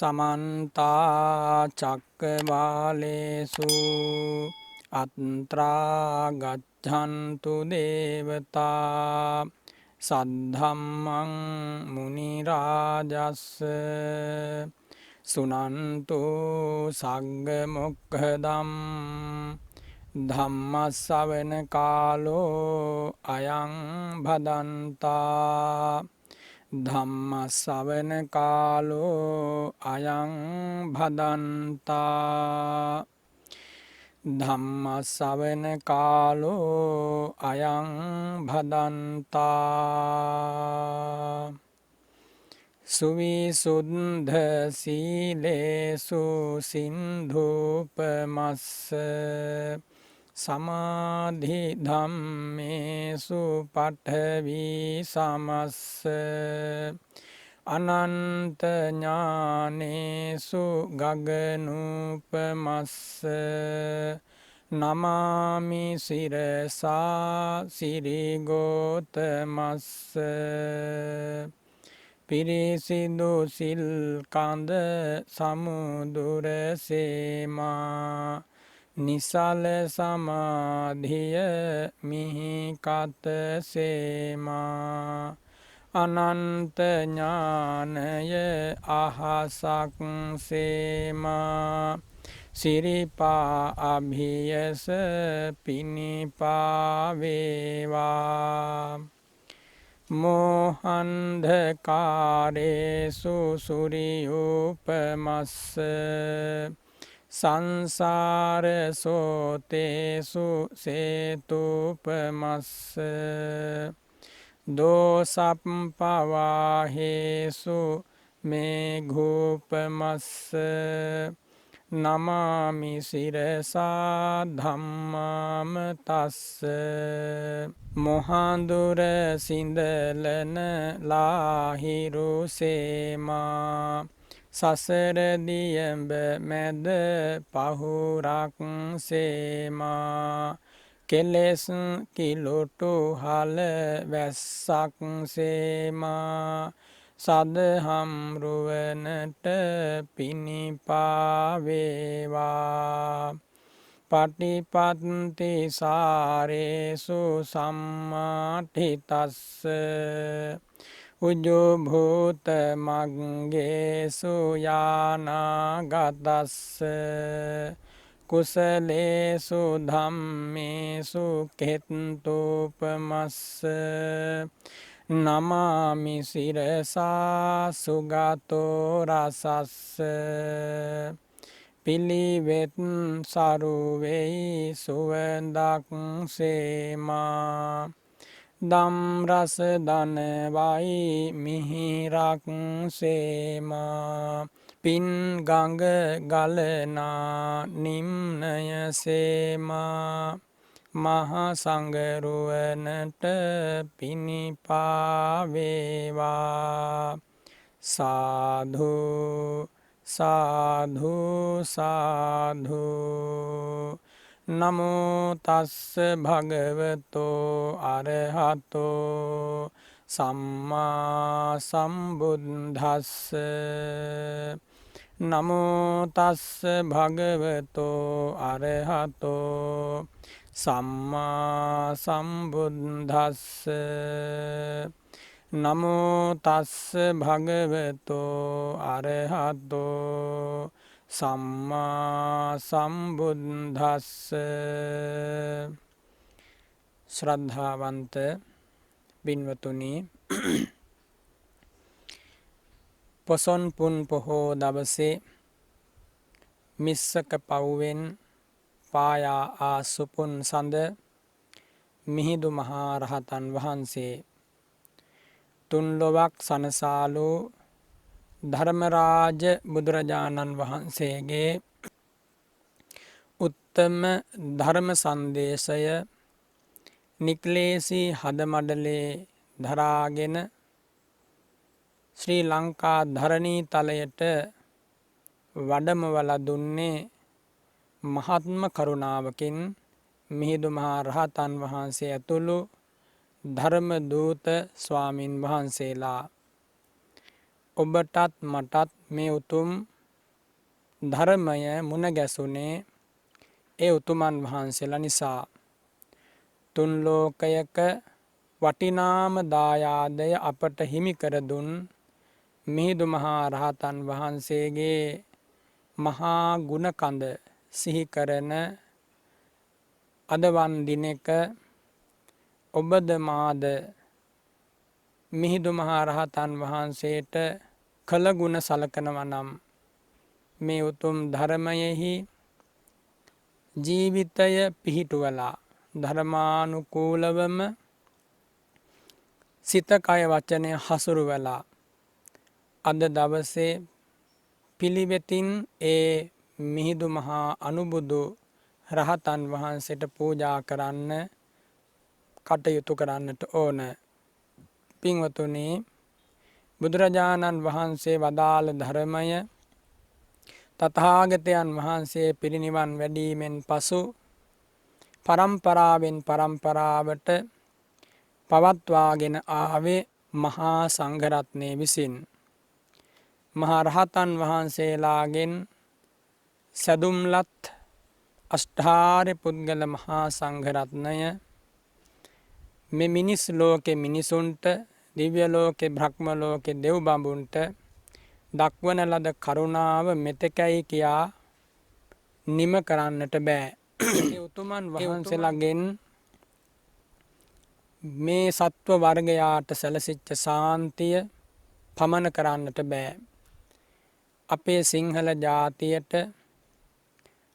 समन्ता चक्कवालेषु अत्रा गच्छन्तु देवता सद्धम्मं मुनिराजस्स सुनन्तु सग्गमुक्खदं धम्मස්සවන කාලෝ අයං භදන්තා ධම්මස්සවන කාලෝ අයං භදන්තා ධම්මස්සවන කාලෝ අයං භදන්තා සුවිසුද්ධ සීලේසු සින්ධූපමස්ස සමාධි ධම්මේසු පඨවි සමස්ස අනන්ත ඥානේසු ගගනූපමස්ස නමාමි සිරසා සිරිගෝතමස්ස පිරිසිදු සිල් කඳ සමුදුර සේමා නිසල සමාධිය මිහිකත සේමා අනන්ත ඥානය අහසක් සේමා සිරිපා අභියස පිණිපා වේවා මෝහන්ධකාරේසු සුරියූපමස්ස සංසාර සෝතේසු සේතුපමස්ස දෝසප්පවාහේසු මේඝූපමස්ස නමාමි සිරසා ධම්මාම තස්ස මොහඳුර සිඳලන ලාහිරු සේමා සසර දියඹ මැද පහුරක් සේමා කෙලෙස් කිලොටු හල වැස්සක් සේමා සදහම් රුවනට පිණිපා වේවා පටිපත්ති සාරේසු සම්මාඨිතස්ස උජුභූත මග්ගේසු යානාගතස්ස කුසලේසු ධම්මේසු කෙත්තූපමස්ස නමාමි සිරසා සුගතෝ රසස්ස පිළිවෙත් සරුවෙයි සුවඳක් සේමා දම්රස දනවයි මිහිරක් සේමා පින් ගඟ ගලනා නිම්නය සේමා මහා සංගරුවනට පිණිපා වේවා සාධු සාධු සාධු නමෝ තස්ස භගවතෝ අරහතෝ සම්මා සම්බුද්දස්ස නමෝ තස්ස භගවතෝ අරහතෝ සම්මා සම්බුද්දස්ස නමෝ තස්ස භගවතෝ අරහතෝ සම්මා සම්බුද්දස්ස ශ්‍රද්ධාවන්ත පින්වතුනි පොසොන් පුන් පොහෝ දවසේ මිස්සක පව්වෙන් පායා ආ සුපුන් සඳ මිහිඳු මහා රහතන් වහන්සේ තුන්ලොවක් සනසාලු ධර්මරාජ බුදුරජාණන් වහන්සේගේ උත්තම ධර්ම සංදේශය නික්ලේසී හදමඩලේ දරාගෙන ශ්‍රී ලංකා ධරණී තලයට වඩමවලා දුන්නේ මහත්ම කරුණාවකින් මිහිඳු මහා රහතන් වහන්සේ ඇතුළු ධර්ම දූත ස්වාමින් වහන්සේලා. ඔබටත් මටත් මේ උතුම් ධර්මය මුණ ගැසුනේ ඒ උතුමන් වහන්සේලා නිසා. තුන් ලෝකයක වටිනාම දායාදය අපට හිමි කර දුන් මිහිඳු මහා රහතන් වහන්සේගේ මහා ගුණ කඳ සිහි කරන අද වන් දිනක ඔබද මාද මිහිඳු මහා රහතන් වහන්සේට කළ ගුණ සලකනවා නම් මේ උතුම් ධර්මයෙහි ජීවිතය පිහිටුවලා ධර්මානුකූලවම සිත කය වචනය හසුරුවලා අද දවසේ පිළිවෙතින් ඒ මිහිඳු මහා අනුබුදු රහතන් වහන්සේට පූජා කරන්න කටයුතු කරන්නට ඕන. පින්වතුනි, බුදුරජාණන් වහන්සේ වදාළ ධර්මය තථාගතයන් වහන්සේ පිරිනිවන් වැඩීමෙන් පසු පරම්පරාවෙන් පරම්පරාවට පවත්වාගෙන ආවේ මහා සංඝරත්නය විසින්. මහා රහතන් වහන්සේලාගෙන් සැදුම්ලත් අෂ්ටාර්ය පුද්ගල මහා සංඝරත්නය මේ මිනිස් ලෝකෙ මිනිසුන්ට, දිව්‍ය ලෝකෙ බ්‍රහ්ම ලෝකෙ දෙව් බඹුන්ට දක්වන ලද කරුණාව මෙතෙකයි කියා නිම කරන්නට බෑ. ඒ උතුමන් වහන්සේලාගෙන් මේ සත්ව වර්ගයාට සැලසිච්ච සාන්තිය පමන කරන්නට බෑ. අපේ සිංහල ජාතියට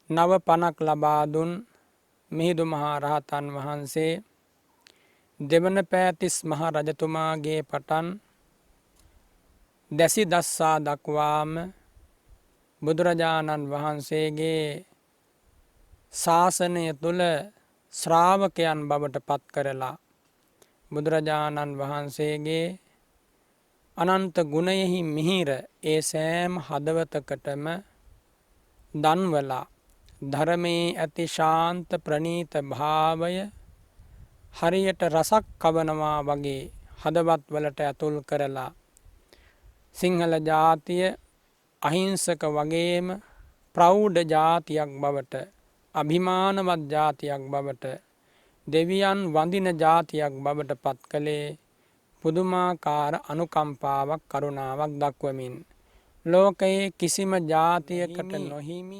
නව පණක් ලබා දුන් මිහිඳු මහා රහතන් වහන්සේ දෙවන පෑතිස් මහ රජතුමාගේ පටන් දැසි දස්සා දක්වාම බුදුරජාණන් වහන්සේගේ ශාසනය තුළ ශ්‍රාවකයන් බවට පත් කරලා බුදුරජාණන් වහන්සේගේ අනන්ත ගුණයෙහි මිහිර ඒ සෑම හදවතකටම දන්වලා ධර්මයේ ඇති ශාන්ත ප්‍රණීත භාවය හරියට රසක් කවනවා වගේ හදවත්වලට ඇතුල් කරලා සිංහල ජාතිය අහිංසක වගේම ප්‍රෞಢ ජාතියක් බවට, අභිමානවත් ජාතියක් බවට, දෙවියන් වඳින ජාතියක් බවට පත් කළේ පුදුමාකාර අනුකම්පාවක් කරුණාවක් දක්වමින්. ලෝකයේ කිසිම ජාතියකට නොහිමි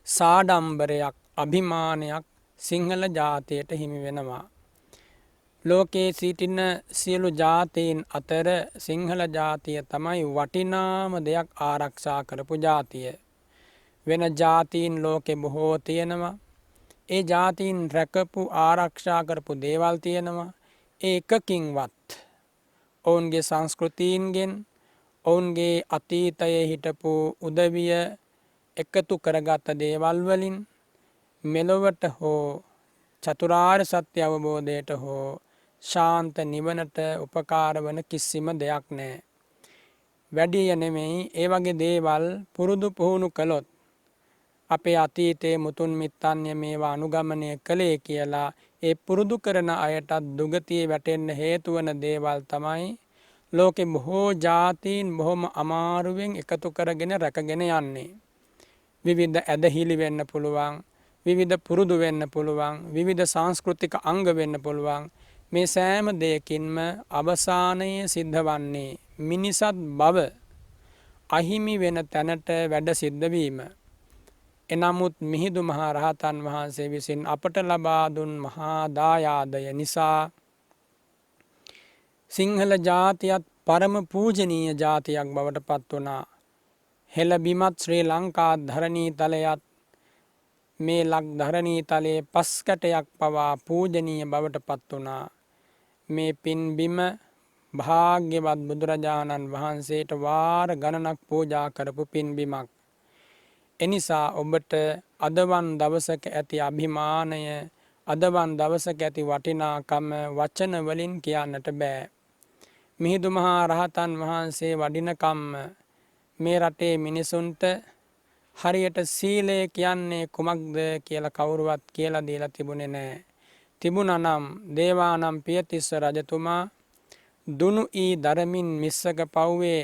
සාඩම්බරයක්, අභිමානයක් සිංහල ජාතියට හිමි වෙනවා. ලෝකයේ සිටින සියලු ජාතීන් අතර සිංහල ජාතිය තමයි වටිනාම දෙයක් ආරක්ෂා කරපු ජාතිය. වෙන ජාතීන් ලෝකෙ බොහෝ තියෙනවා. ඒ ජාතීන් රැකපු ආරක්ෂා කරපු දේවල් තියෙනවා. ඒ එකකින්වත් ඔවුන්ගේ සංස්කෘතීන්ගෙන්, ඔවුන්ගේ අතීතයේ හිටපු උදවිය එකතු කරගත්ත දේවල් වලින් මෙලොවට හෝ චතුරාර්ය සත්‍ය අවබෝධයට හෝ ශාන්ත නිවනට උපකාර වන කිසිම දෙයක් නැහැ. වැඩිය නෙමෙයි, ඒ වගේ දේවල් පුරුදු පුහුණු කළොත් අපේ අතීතයේ මුතුන් මිත්තන්ය මේවා අනුගමනය කළේ කියලා ඒ පුරුදු කරන අයටත් දුගතියේ වැටෙන්න හේතු වන දේවල් තමයි ලෝකෙ බොහෝ ජාතීන් බොහොම අමාරුවෙන් එකතු කරගෙන රැකගෙන යන්නේ. විවිධ ඇදහිලි වෙන්න පුළුවන්, විවිධ පුරුදු වෙන්න පුළුවන්, විවිධ සංස්කෘතික අංග වෙන්න පුළුවන්. මේ සෑම දෙයකින්ම අවසානයේ සිද්ධ වන්නේ මිනිසත් බව අහිමි වෙන තැනට වැඩ සිද්ධ වීම. එනමුත් මිහිඳු මහා රහතන් වහන්සේ විසින් අපට ලබා දුන් මහා දායාදය නිසා සිංහල ජාතියත් පරම පූජනීය ජාතියක් බවට පත් වුණා. හෙළ බිමත් ශ්‍රී ලංකා ධරණී තලයත් මේ ලක් ධරණී තලයේ පස්කටයක් පවා පූජනීය බවට පත් වුණා. මේ පින්බිම භාග්‍යවත් බුදුරජාණන් වහන්සේට වාර ගණනක් පූජා කරපු පින්බිමක්. එනිසා ඔබට අදවන් දවසක ඇති අභිමානය, අදවන් දවසක ඇති වටිනාකම වචන වලින් කියන්නට බෑ. මිහිඳු මහා රහතන් වහන්සේ වඩිනකම්ම මේ රටේ මිනිසුන්ට හරියට සීලය කියන්නේ කුමක්ද කියලා කවුරුවත් කියලා දීලා තිබුණේ නැහැ. තිබුණා නම් දේවානම් පියතිස්ස රජතුමා දුනු ඊ දරමින් මිස්සක පව්වේ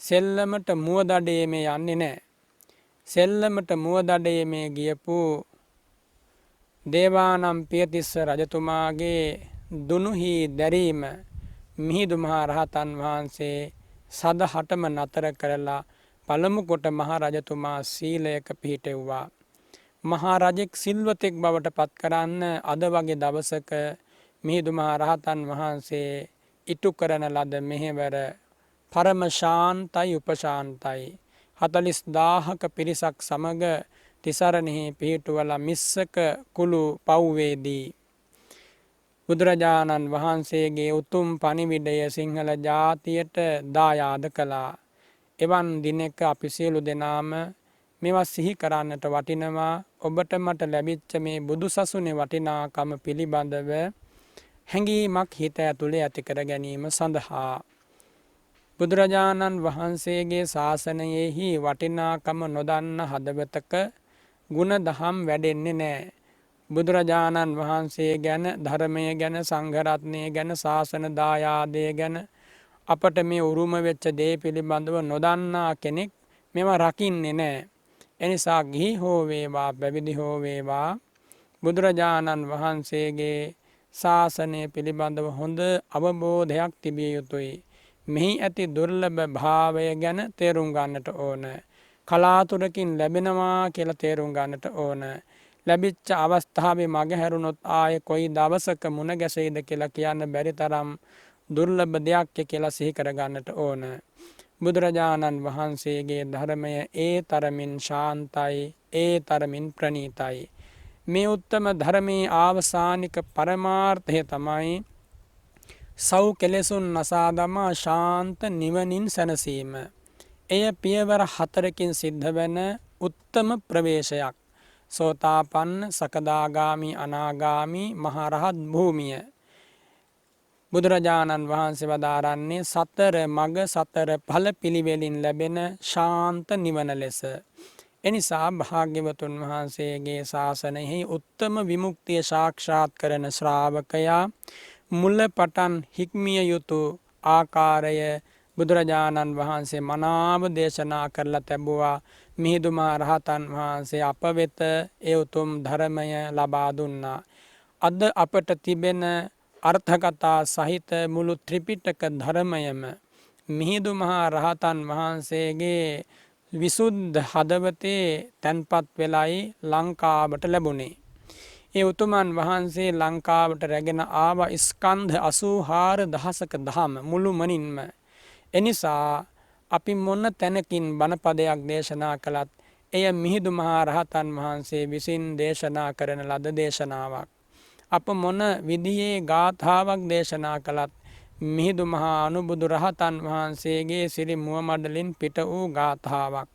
සෙල්ලමට මුව දඩේමේ යන්නේ නැහැ. සෙල්ලමට මුවදඩේ මේ ගියපු දේවානම් පියතිස්ස රජතුමාගේ දුනුහි දැරීම මිහිඳු මහ රහතන් වහන්සේ සදහටම නතර කරලා පළමු කොට මහ රජතුමා සීලයක පිහිටෙව්වා. මහා රජෙක් සිල්වතෙක් බවට පත් කරන්න අද වගේ දවසක මිහිඳු මහ රහතන් වහන්සේ ඉටු කරන ලද මෙහෙවර පරම ශාන්තයි උපශාන්තයි. 40000ක පිරිසක් සමග තිසරණෙහි පිහිටුවලා මිස්සක කුළු පව්වේදී බුදුරජාණන් වහන්සේගේ උතුම් පණිවිඩය සිංහල ජාතියට දායාද කළා. එවන් දිනක අපි සියලු දෙනාම මේවා සිහි කරන්නට වටිනවා. ඔබට මට ලැබිච්ච මේ බුදු සසුනේ වටිනාකම පිළිබඳව හැඟීමක් හිත ඇතුලේ ඇති කර ගැනීම සඳහා බුදුරජාණන් වහන්සේගේ ශාසනයෙහි වටිනාකම නොදන්න හදවතක ගුණ දහම් වැඩෙන්නේ නැහැ. බුදුරජාණන් වහන්සේ ගැන, ධර්මය ගැන, සංඝරත්නය ගැන, ශාසන දායාදය ගැන අපට මේ උරුම වෙච්ච දේ පිළිබඳව නොදන්නා කෙනෙක් මේවා රකින්නේ නැහැ. එනිසා ගිහි හෝ වේවා පැවිදි හෝ වේවා බුදුරජාණන් වහන්සේගේ ශාසනය පිළිබඳව හොඳ අවබෝධයක් තිබිය යුතුයි. මෙහි ඇති දුර්ලභ භාවය ගැන තේරුම් ගන්නට ඕන. කලාතුරකින් ලැබෙනවා කියලා තේරුම් ගන්නට ඕන. ලැබිච්ච අවස්ථාවේ මග හැරුණොත් ආයේ කොයි දවසක මුණ ගැසෙයිද කියලා කියන්න බැරි තරම් දුර්ලභ දෙයක් කියලා සිහි කර ගන්නට ඕන. බුදුරජාණන් වහන්සේගේ ධර්මය ඒ තරමින් ශාන්තයි, ඒ තරමින් ප්‍රණීතයි. මේ උත්තම ධර්මයේ ආවසානික පරමාර්ථය තමයි සව් කෙලෙසුන් නසා දමා ශාන්ත නිවනින් සැනසීම. එය පියවර 4කින් සිද්ධ වෙන උත්තම ප්‍රවේශයක්. සෝතාපන්න, සකදාගාමි, අනාගාමි, මහරහත් භූමිය. බුදුරජාණන් වහන්සේ වදාරන්නේ සතර මග සතර ඵල පිළිවෙලින් ලැබෙන ශාන්ත නිවන ලෙස. එනිසා භාග්‍යවතුන් වහන්සේගේ ශාසනයෙහි උත්තම විමුක්තිය සාක්ෂාත් කරන ශ්‍රාවකයා මුල පටන් හික්මිය යුතු ආකාරය බුදුරජාණන් වහන්සේ මනාව දේශනා කරලා තිබුවා. මිහිඳු මහ රහතන් වහන්සේ අප වෙත ඒ උතුම් ධර්මය ලබා දුන්නා. අද අපට තිබෙන අර්ථකථා සහිත මුළු ත්‍රිපිටක ධර්මයම මිහිඳු මහ රහතන් වහන්සේගේ විසුද්ධ හදවතේ තැන්පත් වෙලයි ලංකාවට ලැබුණේ. ඒ උතුමන් වහන්සේ ලංකාවට රැගෙන ආව ස්කන්ධ 84000ක දහම මුළුමනින්ම. එනිසා අපි මොන තැනකින් බණපදයක් දේශනා කළත් එය මිහිඳු මහ රහතන් වහන්සේ විසින් දේශනා කරන ලද දේශනාවක්. අප මොන විදිහේ ගාථාවක් දේශනා කළත් මිහිඳු මහා අනුබුදු රහතන් වහන්සේගේ සිරි මුවමඩලින් පිට වූ ගාථාවක්.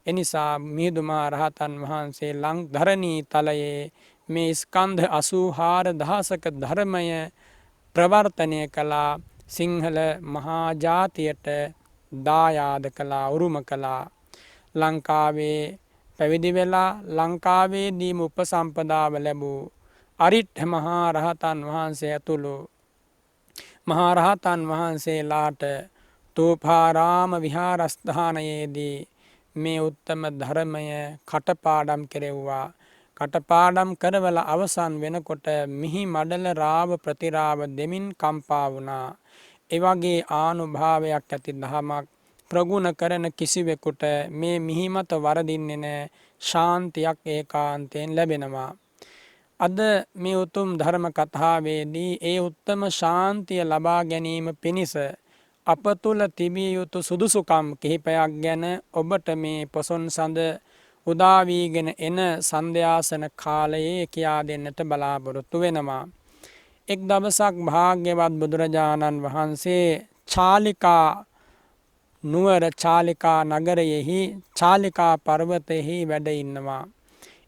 එනිසා මිහිඳු මහ රහතන් වහන්සේ ලංධරණී තලයේ මේ ස්කන්ධ 84000ක ධර්මය ප්‍රවර්තනය කළා. සිංහල මහා ජාතියට දායාද කළා, උරුම කළා. ලංකාවේ පැවිදි වෙලා ලංකාවේදීම උපසම්පදාව ලැබූ අරිට්ඨ මහා රහතන් වහන්සේ ඇතුළු මහා රහතන් වහන්සේලාට තෝපාරාම විහාරස්ථානයේදී මේ උත්තම ධර්මය කටපාඩම් කෙරෙව්වා. කටපාඩම් කරවල අවසන් වෙනකොට මිහි මඩල රාව ප්‍රතිරාව දෙමින් කම්පා වුණා. එවගේ ආනුභාවයක් ඇති දහමක් ප්‍රගුණ කරන කිසිවෙකුට මේ මිහිමත වරදින්නේ නැහැ. ශාන්තියක් ඒකාන්තයෙන් ලැබෙනවා. අද මේ උතුම් ධර්ම කතාවේදී ඒ උත්තම ශාන්තිය ලබා ගැනීම පිණිස අප තුළ තිබිය යුතු සුදුසුකම් කිහිපයක් ගැන ඔබට මේ පොසොන් සඳ උදා වීගෙන එන සන්ධ්‍යාසන කාලයේ කියා දෙන්නට බලාපොරොත්තු වෙනවා. එක් දවසක් භාග්‍යවත් බුදුරජාණන් වහන්සේ චාලිකා නුවර චාලිකා නගරයෙහි චාලිකා පර්වතයෙහි වැඩ ඉන්නවා.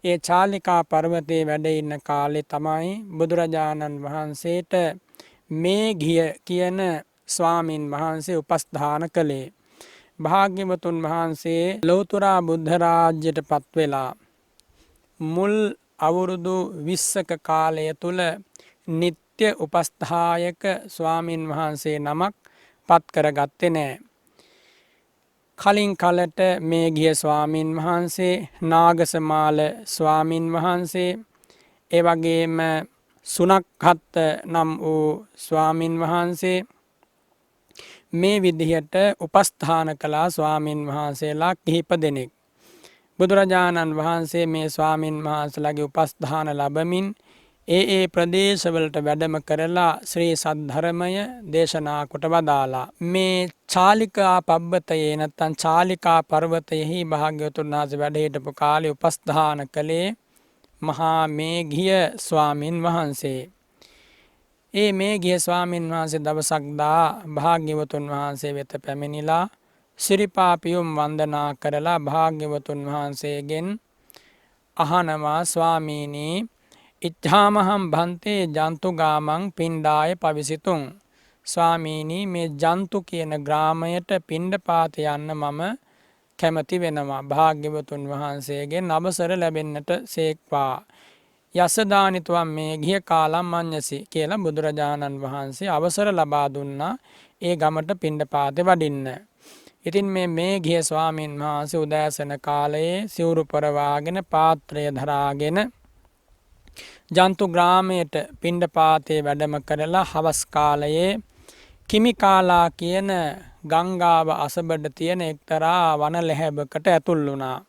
ඒ චාලිකා පර්වතයේ වැඩ ඉන්න කාලේ තමයි බුදුරජාණන් වහන්සේට මේ ගිය කියන ස්වාමින් වහන්සේ උපස්ථාන කළේ. භාග්‍යවතුන් වහන්සේ ලෞතුරා බුද්ධ රාජ්‍යයට පත් වෙලා මුල් අවුරුදු 20ක කාලය තුල නිත්‍ය උපස්ථායක ස්වාමින් වහන්සේ නමක් පත් කරගත්තේ නැහැ. කලින් කලට මේ ගිය ස්වාමින් වහන්සේ, නාගසමාල ස්වාමින් වහන්සේ, ඒ වගේම සුනක්හත්ත නම් වූ ස්වාමින් වහන්සේ මේ විදිහට උපස්ථාන කළා ස්වාමින් වහන්සේලා කිහිප දෙනෙක්. බුදුරජාණන් වහන්සේ මේ ස්වාමින් වහන්සේලාගේ උපස්ථාන ලබමින් ඒ ප්‍රදේශවලට වැඩම කරලා ශ්‍රී සද්ධර්මය දේශනා කොට වදාලා. මේ චාලිකා පබ්බතයේ නැත්තම් චාලිකා පර්වතයෙහි භාග්‍යවතුන් වහන්සේ වැඩ හිටපු කාලේ උපස්ථාන කළේ මහා මේඝිය ස්වාමින් වහන්සේ. ඒ මේඝිය ස්වාමින් වහන්සේ දවසක් දා භාග්‍යවතුන් වහන්සේ වෙත පැමිණිලා සිරිපා පියුම් වන්දනා කරලා භාග්‍යවතුන් වහන්සේගෙන් අහනවා, ස්වාමීනී ඉච්ඡාමහම් භන්තේ ජන්තු ගාමං පිණ්ඩාය පවිසිතුං. ස්වාමීනී මේ ජන්තු කියන ග්‍රාමයට පිණ්ඩපාත යන්න මම කැමති වෙනවා. භාග්‍යවතුන් වහන්සේගෙන් අවසර ලැබෙන්නට සේක්වා. යසදානිතුවම් මේ ගිය කාලම් මඤ්ඤසි කියලා බුදුරජාණන් වහන්සේ අවසර ලබා දුන්නා ඒ ගමට පිණ්ඩපාතේ වඩින්න. ඉතින් මේ ගිය ස්වාමීන් වහන්සේ උදෑසන කාලයේ සිවුරු පරවාගෙන පාත්‍රය දරාගෙන ජන්තු ග්‍රාමයට පිණ්ඩපාතේ වැඩම කරලා හවස් කාලයේ කිමිකාලා කියන ගංගාව අසබඩ තියෙන එක්තරා වනලැහැබකට ඇතුල් වුණා.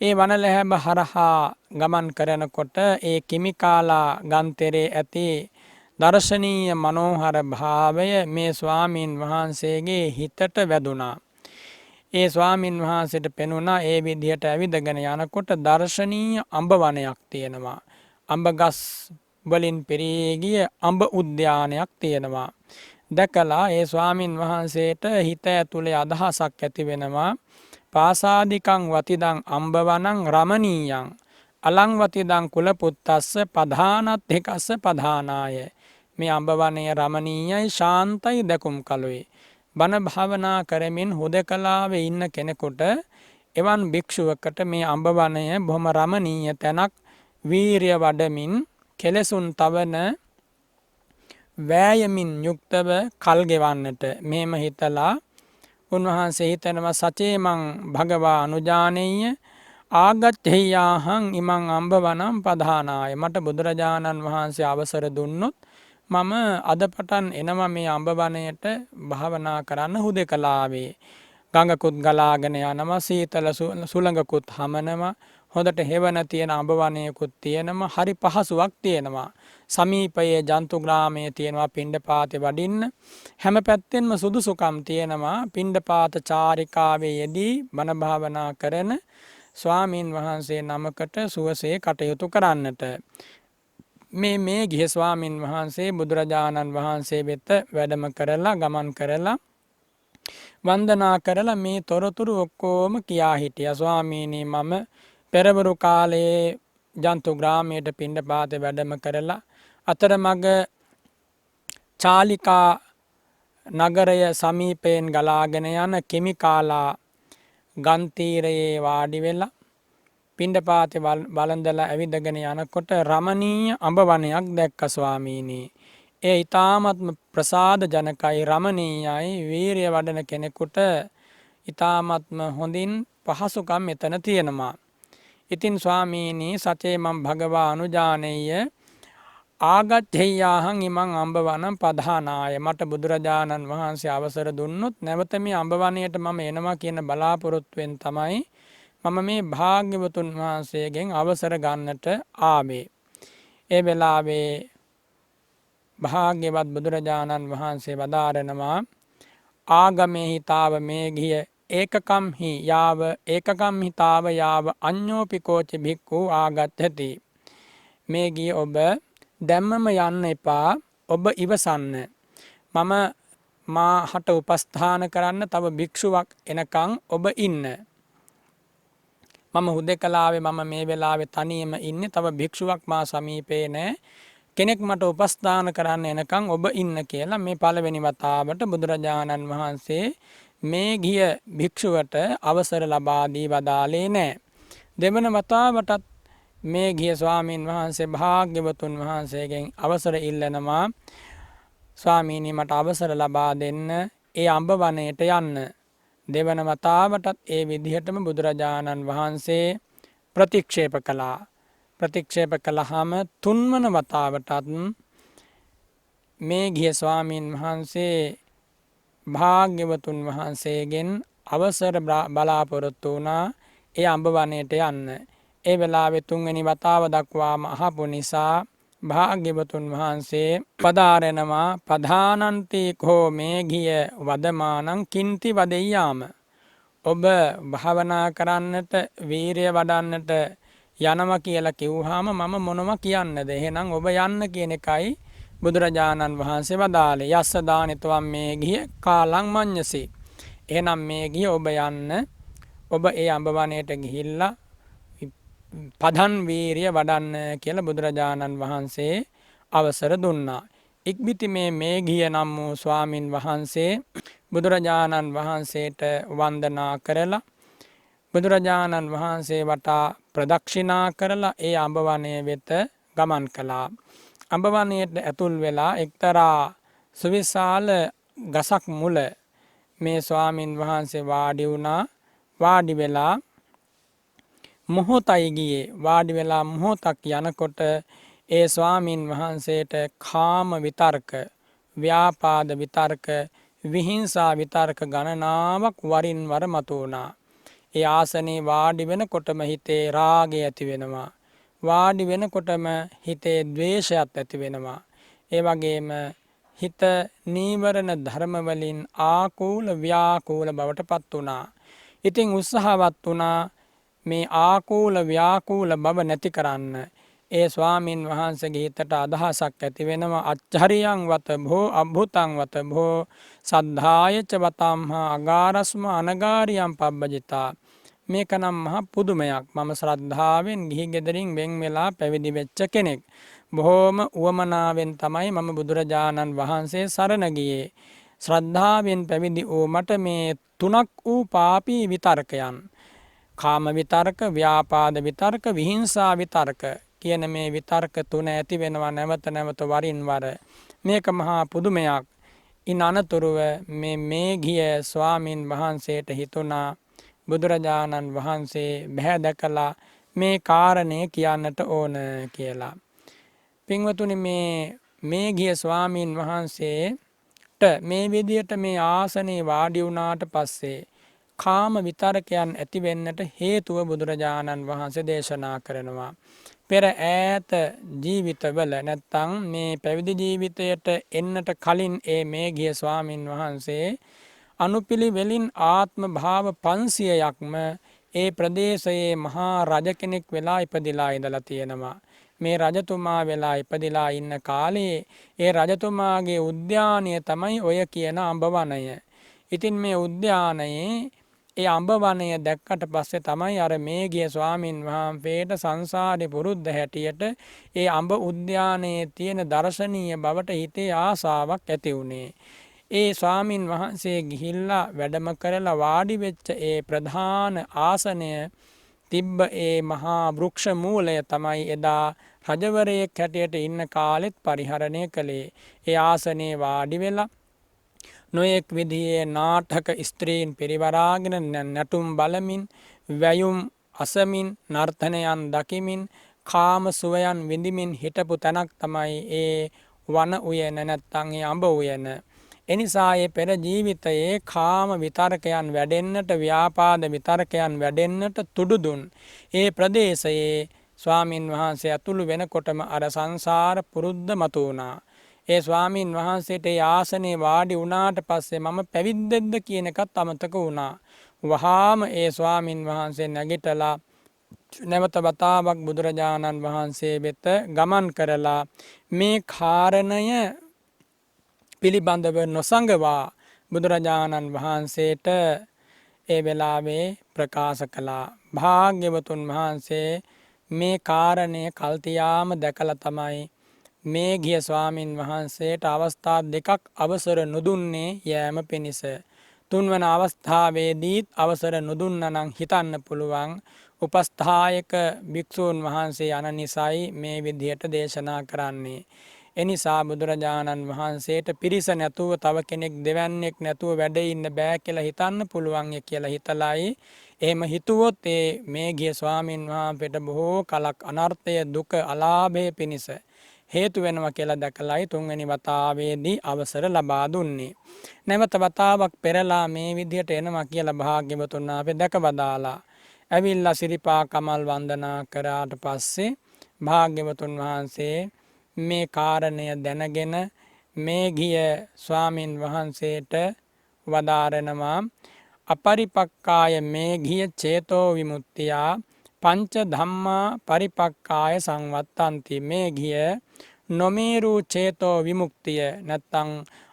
ඒ වනලැහැබ හරහා ගමන් කරනකොට ඒ කිමිකාලා ගන්තරේ ඇති දර්ශනීය මනෝහර භාවය මේ ස්වාමීන් වහන්සේගේ හිතට වැදුනා. ඒ ස්වාමීන් වහන්සේට පෙනුණා ඒ විදිහට ඇවිදගෙන යනකොට දර්ශනීය අඹ වනයක් තියෙනවා. අඹ ගස් වලින් පිරී ගිය අඹ උද්‍යානයක් තියෙනවා. දැකලා ඒ ස්වාමීන් වහන්සේට හිත ඇතුලේ අදහසක් ඇති වෙනවා. පාසාදිකං වතිදං අම්බවනං රමණීයං අලං වතිදං කුලපුත්තස්ස පධානත්ථිකස්ස පධානාය. මේ අඹවනය රමණීයයි, ශාන්තයි, දැකුම් කලුයි. බණ භාවනා කරමින් හුදකලාවේ ඉන්න කෙනෙකුට එවන් භික්ෂුවකට මේ අඹවනය බොහොම රමණීය තැනක්, වීරිය වඩමින් කෙලෙසුන් තවන වෑයමින් යුක්තව කල් ගෙවන්නට මෙහෙම හිතලා උන්වහන්සේ හිතනවා සචේමං භගවා අනුජානෙය්‍ය ආගච්ඡෙය්‍යාහං ඉමං අම්බවනම් පධානාය. මට බුදුරජාණන් වහන්සේ අවසර දුන්නොත් මම අද පටන් එනවා මේ අඹවනයට භාවනා කරන්න හුදෙකලාවේ. ගඟකුත් ගලාගෙන යනවා, සීතල සුළඟකුත් හමනවා, හොඳට හෙවන තියෙන අඹවනයකුත් තියෙනවා, හරි පහසුවක් තියෙනවා. සමීපයේ ජන්තු ග්‍රාමයේ තියෙනවා පිණ්ඩපාතේ වඩින්න. හැම පැත්තෙන්ම සුදුසුකම් තියෙනවා පිණ්ඩපාත චාරිකාවේ යෙදී බණ භාවනා කරන ස්වාමීන් වහන්සේ නමකට සුවසේ කටයුතු කරන්නට. මේ ගිය ස්වාමීන් වහන්සේ බුදුරජාණන් වහන්සේ වෙත වැඩම කරලා ගමන් කරලා වන්දනා කරලා මේ තොරතුරු ඔක්කොම කියා හිටියා. ස්වාමීනී මම පෙරවරු කාලයේ ජන්තු ග්‍රාමයට පිණ්ඩපාතේ වැඩම කරලා අතරමඟ චාලිකා නගරය සමීපයෙන් ගලාගෙන යන කිමිකාලා ගන්තීරයේ වාඩි වෙලා පිණ්ඩපාතේ වළඳලා ඇවිදගෙන යනකොට රමණීය අඹ වනයක් දැක්ක ස්වාමීනී. ඒ ඊ타ත්ම ප්‍රසාද ජනකයි, රමණීයයි, වීරිය වඩන කෙනෙකුට ඊ타ත්ම හොඳින් පහසුකම් මෙතන තියෙනවා. ඉතින් ස්වාමීනී සචේමං භගවා අනුජානෙය්‍ය ආගච්ඡෙය්‍යාහං ඉමං අම්බවනම් පධානාය. මට බුදුරජාණන් වහන්සේ අවසර දුන්නොත් නැවත මේ අඹවනයට මම එනවා කියන බලාපොරොත්තුවෙන් තමයි මම මේ භාග්‍යවතුන් වහන්සේගෙන් අවසර ගන්නට ආවේ. ඒ වෙලාවේ භාග්‍යවත් බුදුරජාණන් වහන්සේ වදාරනවා ආගමේහි තාව මේ ගිය ඒකකම්හි තාව යාව අඤ්ඤෝපිකෝච භික්ඛු ආගච්ඡති. මේ ගිය ඔබ දැම්මම යන්න එපා, ඔබ ඉවසන්න. මාහට උපස්ථාන කරන්න තව භික්ෂුවක් එනකන් ඔබ ඉන්න. මම හුදෙකලාවේ මම මේ වෙලාවේ තනියම ඉන්නේ, තව භික්ෂුවක් මා සමීපේ නැහැ. කෙනෙක් මට උපස්ථාන කරන්න එනකන් ඔබ ඉන්න කියලා මේ පළවෙනි වතාවට බුදුරජාණන් වහන්සේ මේ ගිය භික්ෂුවට අවසර ලබා දී වදාලේ නැහැ. දෙවන වතාවටත් මේ ගිය ස්වාමීන් වහන්සේ භාග්‍යවතුන් වහන්සේගෙන් අවසර ඉල්ලනවා, ස්වාමීනි මට අවසර ලබා දෙන්න ඒ අඹ වනයට යන්න. දෙවන වතාවටත් ඒ විදිහටම බුදුරජාණන් වහන්සේ ප්‍රතික්ෂේප කළා. ප්‍රතික්ෂේප කළාම තුන්වන වතාවටත් මේ ගිය ස්වාමීන් වහන්සේ භාග්‍යවතුන් වහන්සේගෙන් අවසර බලාපොරොත්තු වුණා ඒ අඹ වනයට යන්න. ඒ වෙලාවේ තුන්වෙනි වතාව දක්වාම අහපු නිසා භාග්‍යවතුන් වහන්සේ පදාරෙනවා පධානන්ති කෝ මේ ගිය වදමානං කින්ති වදෙය්‍යාම. ඔබ භාවනා කරන්නට වීරිය වඩන්නට යනවා කියලා කිව්වහම මම මොනවා කියන්නද? එහෙනම් ඔබ යන්න කියන එකයි බුදුරජාණන් වහන්සේ වදාළේ. යස්ස දානිතවම් මේ ගිය කාලං මඤ්ඤසි. එහෙනම් මේ ගිය ඔබ යන්න. ඔබ ඒ අඹ වනයට ගිහිල්ලා පදන් වීරිය වඩන්න කියලා බුදුරජාණන් වහන්සේ අවසර දුන්නා. ඉක්බිති මේ ගිය නම් වූ ස්වාමින් වහන්සේ බුදුරජාණන් වහන්සේට වන්දනා කරලා බුදුරජාණන් වහන්සේ වටා ප්‍රදක්ෂිනා කරලා ඒ අඹ වනය වෙත ගමන් කළා. අඹ වනයට ඇතුල් වෙලා එක්තරා සුවිශාල ගසක් මුල මේ ස්වාමින් වහන්සේ වාඩි වුණා. වාඩි වෙලා මොහොතයි ගියේ. වාඩි වෙලා මොහොතක් යනකොට ඒ ස්වාමින් වහන්සේට කාම විතර්ක, ව්‍යාපාද විතර්ක, විහිංසා විතර්ක ගණනාවක් වරින් වර මතුවුණා. ඒ ආසනේ වාඩි වෙනකොටම හිතේ රාගය ඇති වෙනවා. වාඩි වෙනකොටම හිතේ ද්වේෂයත් ඇති වෙනවා. ඒ වගේම හිත නීවරණ ධර්ම වලින් ආකූල ව්‍යාකූල බවට පත් වුණා. ඉතින් උත්සාහවත් වුණා මේ ආකූල ව්‍යාකූල බව නැති කරන්න. ඒ ස්වාමින් වහන්සේගේ හිතට අදහසක් ඇති වෙනවා අච්චරියං වත භෝ අභුතං වත භෝ සද්ධායච වතම්හා අගාරස්ම අනගාරියම් පබ්බජිතා. මේක නම් මහ පුදුමයක්. මම ශ්‍රද්ධාවෙන් ගිහි ගෙදරින් වෙන් වෙලා පැවිදි වෙච්ච කෙනෙක්. බොහෝම උවමනාවෙන් තමයි මම බුදුරජාණන් වහන්සේ සරණ ගියේ. ශ්‍රද්ධාවෙන් පැවිදි වූ මට මේ තුනක් වූ පාපී විතර්කයන්, කාම විතර්ක, ව්‍යාපාද විතර්ක, විහිංසා විතර්ක කියන මේ විතර්ක තුන ඇති වෙනවා නැවත නැවත වරින් වර. මේක මහා පුදුමයක්. ඉන් අනතුරුව මේ ගිය ස්වාමින් වහන්සේට හිතුණා බුදුරජාණන් වහන්සේ බැහැ දැකලා මේ කාරණේ කියන්නට ඕන කියලා. පින්වතුනි, මේ ගිය ස්වාමින් වහන්සේට මේ විදියට මේ ආසනේ වාඩි වුණාට පස්සේ කාම විතරකයන් ඇති වෙන්නට හේතුව බුදුරජාණන් වහන්සේ දේශනා කරනවා. පෙර ඈත ජීවිතවල නැත්තම් මේ පැවිදි ජීවිතයට එන්නට කලින් මේ ගිය ස්වාමින් වහන්සේ අනුපිළිවෙලින් ආත්ම භාව 500ක්ම ඒ ප්‍රදේශයේ මහා රජ කෙනෙක් වෙලා ඉපදිලා ඉඳලා තියෙනවා. මේ රජතුමා වෙලා ඉපදිලා ඉන්න කාලේ ඒ රජතුමාගේ උද්‍යානය තමයි ඔය කියන අඹ වනය. ඉතින් මේ උද්‍යානයේ ඒ අඹ වනය දැක්කට පස්සේ තමයි අර මේ ගිය ස්වාමින් වහන්සේට සංසාරේ පුරුද්ද හැටියට ඒ අඹ උද්‍යානයේ තියෙන දර්ශනීය බවට හිතේ ආසාවක් ඇති වුණේ. ඒ ස්වාමින් වහන්සේ ගිහිල්ලා වැඩම කරලා වාඩි වෙච්ච ඒ ප්‍රධාන ආසනය තිබ්බ ඒ මහා වෘක්ෂ මූලය තමයි එදා රජවරයෙක් හැටියට ඉන්න කාලෙත් පරිහරණය කළේ. ඒ ආසනේ වාඩි වෙලා නොයෙක් විදිහේ නාටක ස්ත්‍රීන් පිරිවරාගෙන නැටුම් බලමින්, වැයුම් අසමින්, නර්තනයන් දකිමින්, කාම සුවයන් විඳිමින් හිටපු තැනක් තමයි ඒ වන උයන නැත්තම් ඒ අඹ උයන. එනිසා ඒ පෙර ජීවිතයේ කාම විතරකයන් වැඩෙන්නට, ව්‍යාපාද විතරකයන් වැඩෙන්නට තුඩු දුන් ඒ ප්‍රදේශයේ ස්වාමින් වහන්සේ ඇතුළු වෙනකොටම අර සංසාර පුරුද්ද මතු වුණා. ඒ ස්වාමින් වහන්සේට ඒ ආසනේ වාඩි වුණාට පස්සේ මම පැවිද්දෙක්ද කියන එකත් අමතක වුණා. වහාම ඒ ස්වාමින් වහන්සේ නැගිටලා නැවත වතාවක් බුදුරජාණන් වහන්සේ වෙත ගමන් කරලා මේ කාරණය පිළිබඳව නොසඟවා බුදුරජාණන් වහන්සේට ඒ වෙලාවේ ප්‍රකාශ කළා. භාග්‍යවතුන් වහන්සේ මේ කාරණය කල්තියාම දැකලා තමයි මේ ගිය ස්වාමින් වහන්සේට අවස්ථා දෙකක් අවසර නොදුන්නේ යෑම පිණිස. තුන්වන අවස්ථාවේදීත් අවසර නොදුන්නා නම් හිතන්න පුළුවන් උපස්ථායක භික්ෂූන් වහන්සේ යන නිසයි මේ විදිහට දේශනා කරන්නේ. එනිසා බුදුරජාණන් වහන්සේට පිරිස නැතුව තව කෙනෙක් දෙවන්නේක් නැතුව වැඩ ඉන්න බෑ කියලා හිතන්න පුළුවන් කියලා හිතලයි එහෙම හිතුවොත් මේ ගිය ස්වාමීන් වහන්සේට බොහෝ කලක් අනර්ථය දුක අලාභය පිණිස හේතු වෙනවා කියලා දැකලයි තුන්වෙනි වතාවේදී අවසර ලබා දුන්නේ. නැවත වතාවක් පෙරලා මේ විදිහට එනවා කියලා භාග්‍යවතුන් වහන්සේ දැකවදාලා ඇවිල්ලා සිරිපා කමල් වන්දනා කරාට පස්සේ භාග්‍යවතුන් වහන්සේ මේ කාරණය දැනගෙන මේ ගිය ස්වාමින් වහන්සේට වදාරනවා අපරිපක්කාය මේ ගිය චේතෝ විමුක්තියා පංච ධම්මා පරිපක්කාය සංවත්තන්ති. මේ ගිය නොමේරු චේතෝ විමුක්තිය නැත්තං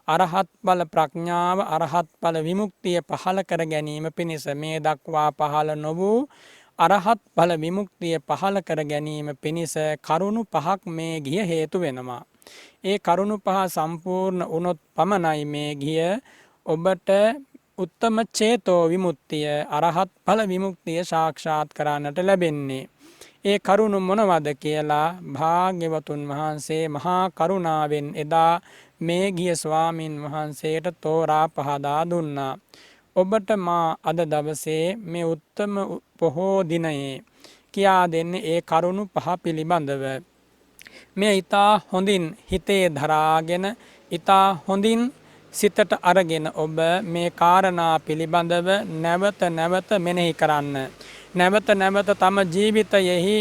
අරහත් ඵල ප්‍රඥාව අරහත් ඵල විමුක්තිය පහළ කර ගැනීම පිණිස මේ දක්වා පහළ නො වූ අරහත් ඵල විමුක්තිය පහළ කර ගැනීම පිණිස කරුණු පහක් මේ ගිය හේතු වෙනවා. ඒ කරුණු පහ සම්පූර්ණ වුණොත් පමණයි මේ ගිය ඔබට උත්තම චේතෝ විමුක්තිය අරහත් ඵල විමුක්තිය සාක්ෂාත් කරන්නට ලැබෙන්නේ. ඒ කරුණු මොනවද කියලා භාග්‍යවතුන් වහන්සේ මහා කරුණාවෙන් එදා මේ ගිය ස්වාමින් වහන්සේට තෝරා පහදා දුන්නා. ඔබට මා අද දවසේ මේ උත්තම පොහෝ දිනයේ කියා දෙන්නේ ඒ කරුණු පහ පිළිබඳව. මේ ඊතා හොඳින් හිතේ දරාගෙන ඊතා හොඳින් සිතට අරගෙන ඔබ මේ කාරණා පිළිබඳව නැවත නැවත මෙනෙහි කරන්න. නැවත නැවත තම ජීවිතයෙහි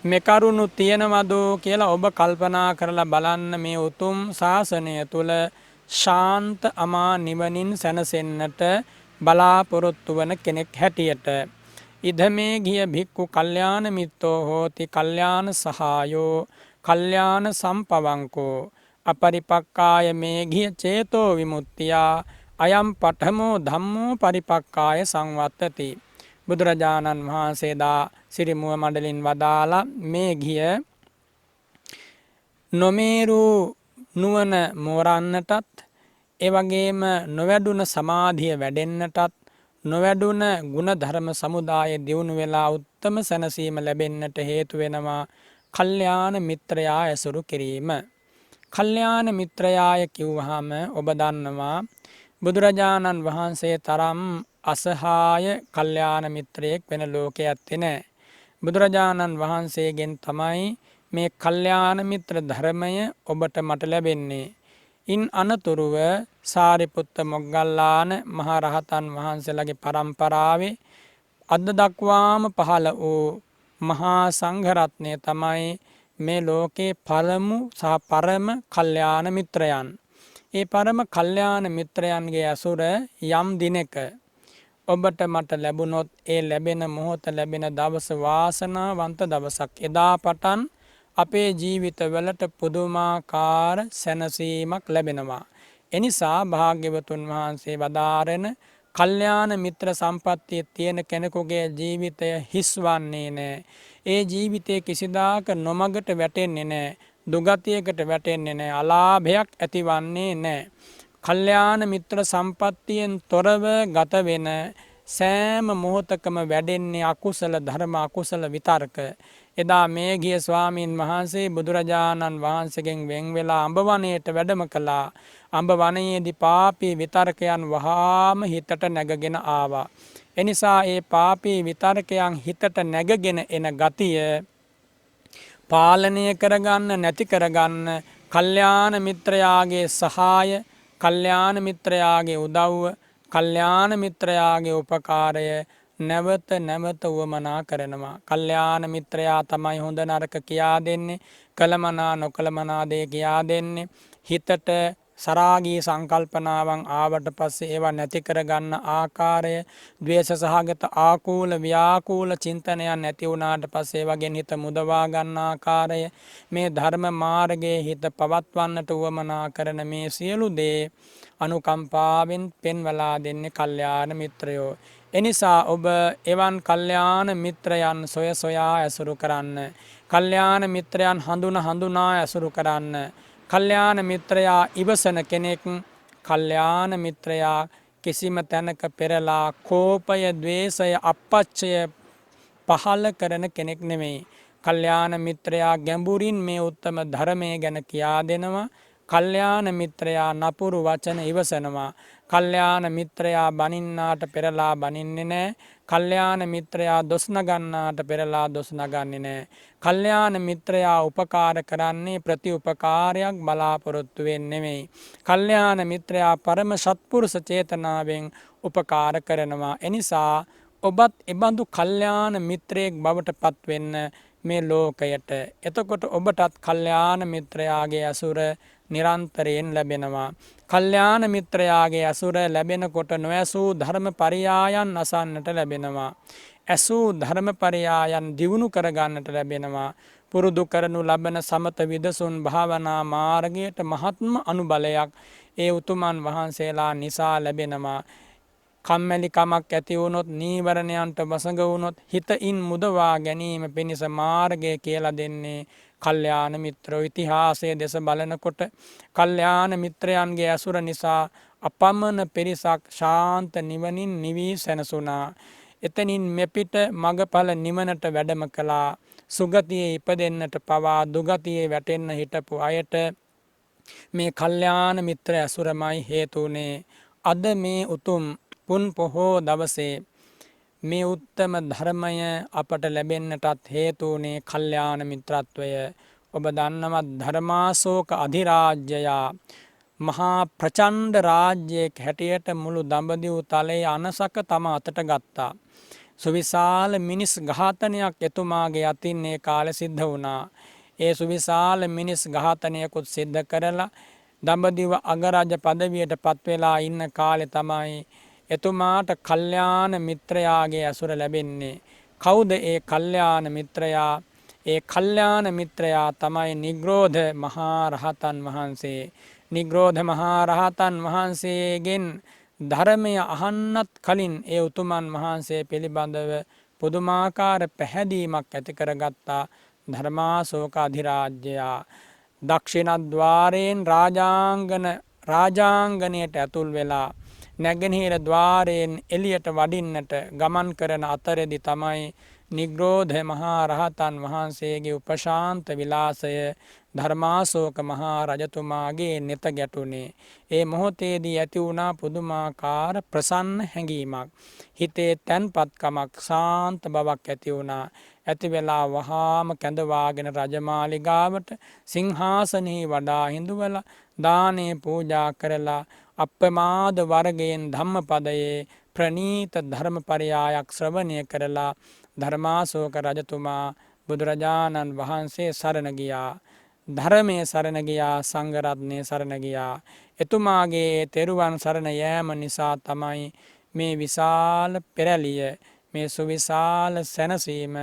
මේ කරුණු තියෙනවද කියලා ඔබ කල්පනා කරලා බලන්න. මේ උතුම් ශාසනය තුල ශාන්ත අමා නිවනින් සැනසෙන්නට බලාපොරොත්තු වන කෙනෙක් හැටියට ඉදමේ ගිය භික්ඛු කල්යාණ මිත්තෝ හෝති කල්යාණ සහායෝ කල්යාණ සම්පවංකෝ අපරිපක්කාය මේ ගිය චේතෝ විමුක්තියා අයම් පඨමෝ ධම්මෝ පරිපක්කාය සංවත්තති. බුදුරජාණන් වහන්සේ දා සිරිමුව මඩලින් වදාලා මේ ගිය නොමේරු නුවණ මෝරන්නටත් එවැගේම නොවැඩුණ සමාධිය වැඩෙන්නටත් නොවැඩුණ ගුණ ධර්ම සමුදාය දියුණු වෙලා උත්තම සැනසීම ලැබෙන්නට හේතු වෙනවා කල්යාණ මිත්‍රයා ඇසුරු කිරීම. කල්යාණ මිත්‍රයාය කිව්වහම ඔබ දන්නවා බුදුරජාණන් වහන්සේ තරම් අසහාය කල්යාණ මිත්‍රයෙක් වෙන ලෝකේ ඇත්තේ නැහැ. බුදුරජාණන් වහන්සේගෙන් තමයි මේ කල්යාණ මිත්‍ර ධර්මය ඔබට මට ලැබෙන්නේ. ඉන් අනතුරුව සාරිපුත්ත මොග්ගල්ලාන මහරහතන් වහන්සේලාගේ පරම්පරාවේ අද දක්වාම පහළ වූ මහා සංඝරත්නය තමයි මේ ලෝකේ පළමු සහ පරම කල්යාණ මිත්‍රයන්. ඒ පරම කල්යාණ මිත්‍රයන්ගේ ඇසුර යම් දිනක ඔබට මට ලැබුණොත් ඒ ලැබෙන මොහොත ලැබෙන දවස වාසනාවන්ත දවසක්. එදා පටන් අපේ ජීවිතවලට පුදුමාකාර සැනසීමක් ලැබෙනවා. එනිසා භාග්‍යවතුන් වහන්සේ වදාරන කල්යාණ මිත්‍ර සම්පත්තිය තියෙන කෙනෙකුගේ ජීවිතය හිස්වන්නේ නැහැ. ඒ ජීවිතයේ කිසිදාක නොමගට වැටෙන්නේ නැහැ. දුගතියකට වැටෙන්නේ නැහැ. අලාභයක් ඇතිවන්නේ නැහැ. කල්යාණ මිත්‍ර සම්පත්තියෙන් තොරව ගත වෙන සෑම මොහොතකම වැඩෙන්නේ අකුසල ධර්ම අකුසල විතර්ක. එදා මේ ගිය ස්වාමීන් වහන්සේ බුදුරජාණන් වහන්සේගෙන් වෙන් වෙලා අඹ වනයේට වැඩම කළා. අඹ වනයේදී පාපී විතර්කයන් වහාම හිතට නැගගෙන ආවා. එනිසා ඒ පාපී විතර්කයන් හිතට නැගගෙන එන ගතිය පාලනය කරගන්න නැති කරගන්න කල්යාණ මිත්‍රයාගේ සහාය, කල්යාණ මිත්‍රයාගේ උදව්ව, කල්යාණ මිත්‍රයාගේ උපකාරය නැවත නැවත වමනා කරනවා. කල්යාණ මිත්‍රයා තමයි හොඳ නරක කියා දෙන්නේ, කලමනා නොකලමනා දේ කියා දෙන්නේ. හිතට සරාගී සංකල්පනාවන් ආවට පස්සේ ඒවා නැති කරගන්න ආකාරය, ද්වේෂ සහගත ආකූල ව්‍යාකූල චින්තනයන් නැති වුණාට පස්සේ වගෙන් හිත මුදවා ගන්න ආකාරය, මේ ධර්ම මාර්ගයේ හිත පවත්වන්නට උවමනා කරන මේ සියලු දේ අනුකම්පාවෙන් පෙන්වලා දෙන්නේ කල්යාණ මිත්‍රයෝ. එනිසා ඔබ එවන් කල්යාණ මිත්‍රයන් සොය සොයා ඇසුරු කරන්න. කල්යාණ මිත්‍රයන් හඳුනා ඇසුරු කරන්න. කල්යාණ මිත්‍රයා ඉවසන කෙනෙක්, කල්යාණ මිත්‍රයා කිසිම තැනක පෙරලා කෝපය, ද්වේෂය, අපච්චය පහළ කරන කෙනෙක් නෙමෙයි. කල්යාණ මිත්‍රයා ගැඹුරින් මේ උත්තම ධර්මය ගැන කියා දෙනවා. කල්යාණ මිත්‍රයා නපුරු වචන ඉවසනවා. කල්යාණ මිත්‍රයා බනින්නාට පෙරලා බනින්නේ නැහැ. කල්යාණ මිත්‍රයා දොස් නගන්නාට පෙරලා දොස් නගන්නේ නැහැ. කල්යාණ මිත්‍රයා උපකාර කරන්නේ ප්‍රතිඋපකාරයක් බලාපොරොත්තු වෙන්නේ නෙමෙයි. කල්යාණ මිත්‍රයා පරම සත්පුරුෂ චේතනාවෙන් උපකාර කරනවා. එනිසා ඔබත් එබඳු කල්යාණ මිත්‍රයෙක් බවට පත්වෙන්න මේ ලෝකයට. එතකොට ඔබටත් කල්යාණ මිත්‍රයාගේ ඇසුර නිරන්තරයෙන් ලැබෙනවා. කල්යාණ මිත්‍රයාගේ ඇසුර ලැබෙනකොට නොඇසූ ධර්ම පරියායන් අසන්නට ලැබෙනවා. ඇසූ ධර්ම පරියායන් දියුණු කරගන්නට ලැබෙනවා. පුරුදු කරනු ලබන සමත විදසුන් භාවනා මාර්ගයට මහත්ම අනුබලයක් ඒ උතුමන් වහන්සේලා නිසා ලැබෙනවා. කම්මැලිකමක් ඇති වුණොත්, නීවරණයන්ට වසඟ වුණොත් හිතින් මුදවා ගැනීම පිණිස මාර්ගය කියලා දෙන්නේ කල්යාණ මිත්‍රෝ. ඉතිහාසයේ දෙස බලනකොට කල්යාණ මිත්‍රයන්ගේ ඇසුර නිසා අපමණ පිරිසක් ශාන්ත නිවනින් නිවී සැනසුණා. එතනින් මෙපිට මගඵල නිවනට වැඩම කළා. සුගතියේ ඉපදෙන්නට පවා දුගතියේ වැටෙන්න හිටපු අයට මේ කල්යාණ මිත්‍ර ඇසුරමයි හේතුනේ. අද මේ උතුම් පුන් පොහෝ දවසේ මේ උත්තම ධර්මය අපට ලැබෙන්නටත් හේතුනේ කල්යාණ මිත්‍රත්වය. ඔබ දන්නවත් ධර්මාශෝක අධිරාජ්‍යයා මහා ප්‍රචණ්ඩ රාජ්‍යයක් හැටියට මුළු දඹදිව් තලයේ අනසක තම අතට ගත්තා. සුවිශාල මිනිස් ඝාතනයක් එතුමාගේ අතින් ඒ කාලේ සිද්ධ වුණා. ඒ සුවිශාල මිනිස් ඝාතනයකුත් සිද්ධ කරලා දඹදිව අගරාජ පදවියට පත් වෙලා ඉන්න කාලේ තමයි එතුමාට කල්යාණ මිත්‍රයාගේ ඇසුර ලැබෙන්නේ. කවුද ඒ කල්යාණ මිත්‍රයා? ඒ කල්යාණ මිත්‍රයා තමයි නිග්‍රෝධ මහා රහතන් වහන්සේ. නිග්‍රෝධ මහා රහතන් වහන්සේගෙන් ධර්මය අහන්නත් කලින් ඒ උතුමන් වහන්සේ පිළිබඳව පුදුමාකාර පැහැදීමක් ඇති කරගත්තා ධර්මාශෝක අධිරාජ්‍යයා. දක්ෂිණද්වාරයෙන් රාජාංගනයට ඇතුල් වෙලා නැගෙනහිර ద్వාරයෙන් එළියට වඩින්නට ගමන් කරන අතරෙදි තමයි නිග්‍රෝධ මහා රහතන් වහන්සේගේ උපශාන්ත විලාසය ධර්මාශෝක මහා රජතුමාගේ නෙත ගැටුනේ. ඒ මොහොතේදී ඇති වුණා පුදුමාකාර ප්‍රසන්න හැඟීමක්. හිතේ තැන්පත්කමක්, ශාන්ත බවක් ඇති වුණා. ඇති වෙලා වහාම කැඳවාගෙන රජමාලිගාවට සිංහාසනෙහි වඩා හිඳුවලා දානේ පූජා කරලා අප්‍රමාද වර්ගයෙන් ධම්මපදයේ ප්‍රනීත ධර්මපරයායක් ශ්‍රවණය කරලා ධර්මාශෝක රජතුමා බුදුරජාණන් වහන්සේ සරණ ගියා. ධර්මයේ සරණ ගියා, සංඝ රත්නයේ සරණ ගියා. එතුමාගේ තෙරුවන් සරණ යෑම නිසා තමයි මේ විශාල පෙරළිය, මේ සුවිශාල සැනසීම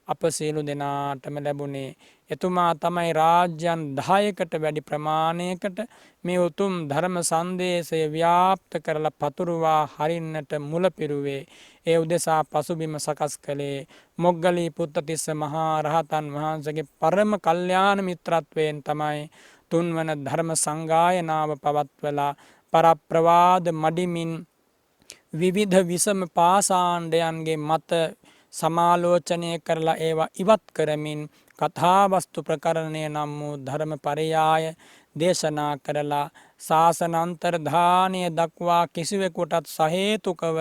අප සියලු දෙනාටම ලැබුණේ. එතුමා තමයි රාජ්‍යයන් 10කට වැඩි ප්‍රමාණයකට මේ උතුම් ධර්ම සංදේශය ව්‍යාප්ත කරලා පතුරුවා හරින්නට මුල පිරුවේ. ඒ උදෙසා පසුබිම සකස් කළේ මොග්ගලී පුත්තතිස්ස මහා රහතන් වහන්සේගේ පරම කල්යාණ මිත්‍රත්වයෙන් තමයි තුන්වන ධර්ම සංගායනාව පවත්වලා පරප්‍රවාද මඩිමින් විවිධ විසම පාසාණ්ඩයන්ගේ මත සමාලෝචනය කරලා ඒවා ඉවත් කරමින් කථාවස්තු ප්‍රකරණය නම් වූ ධර්ම පරයාය දේශනා කරලා ශාසන අන්තර්ධානය දක්වා කිසිවෙකුටත් සහේතුකව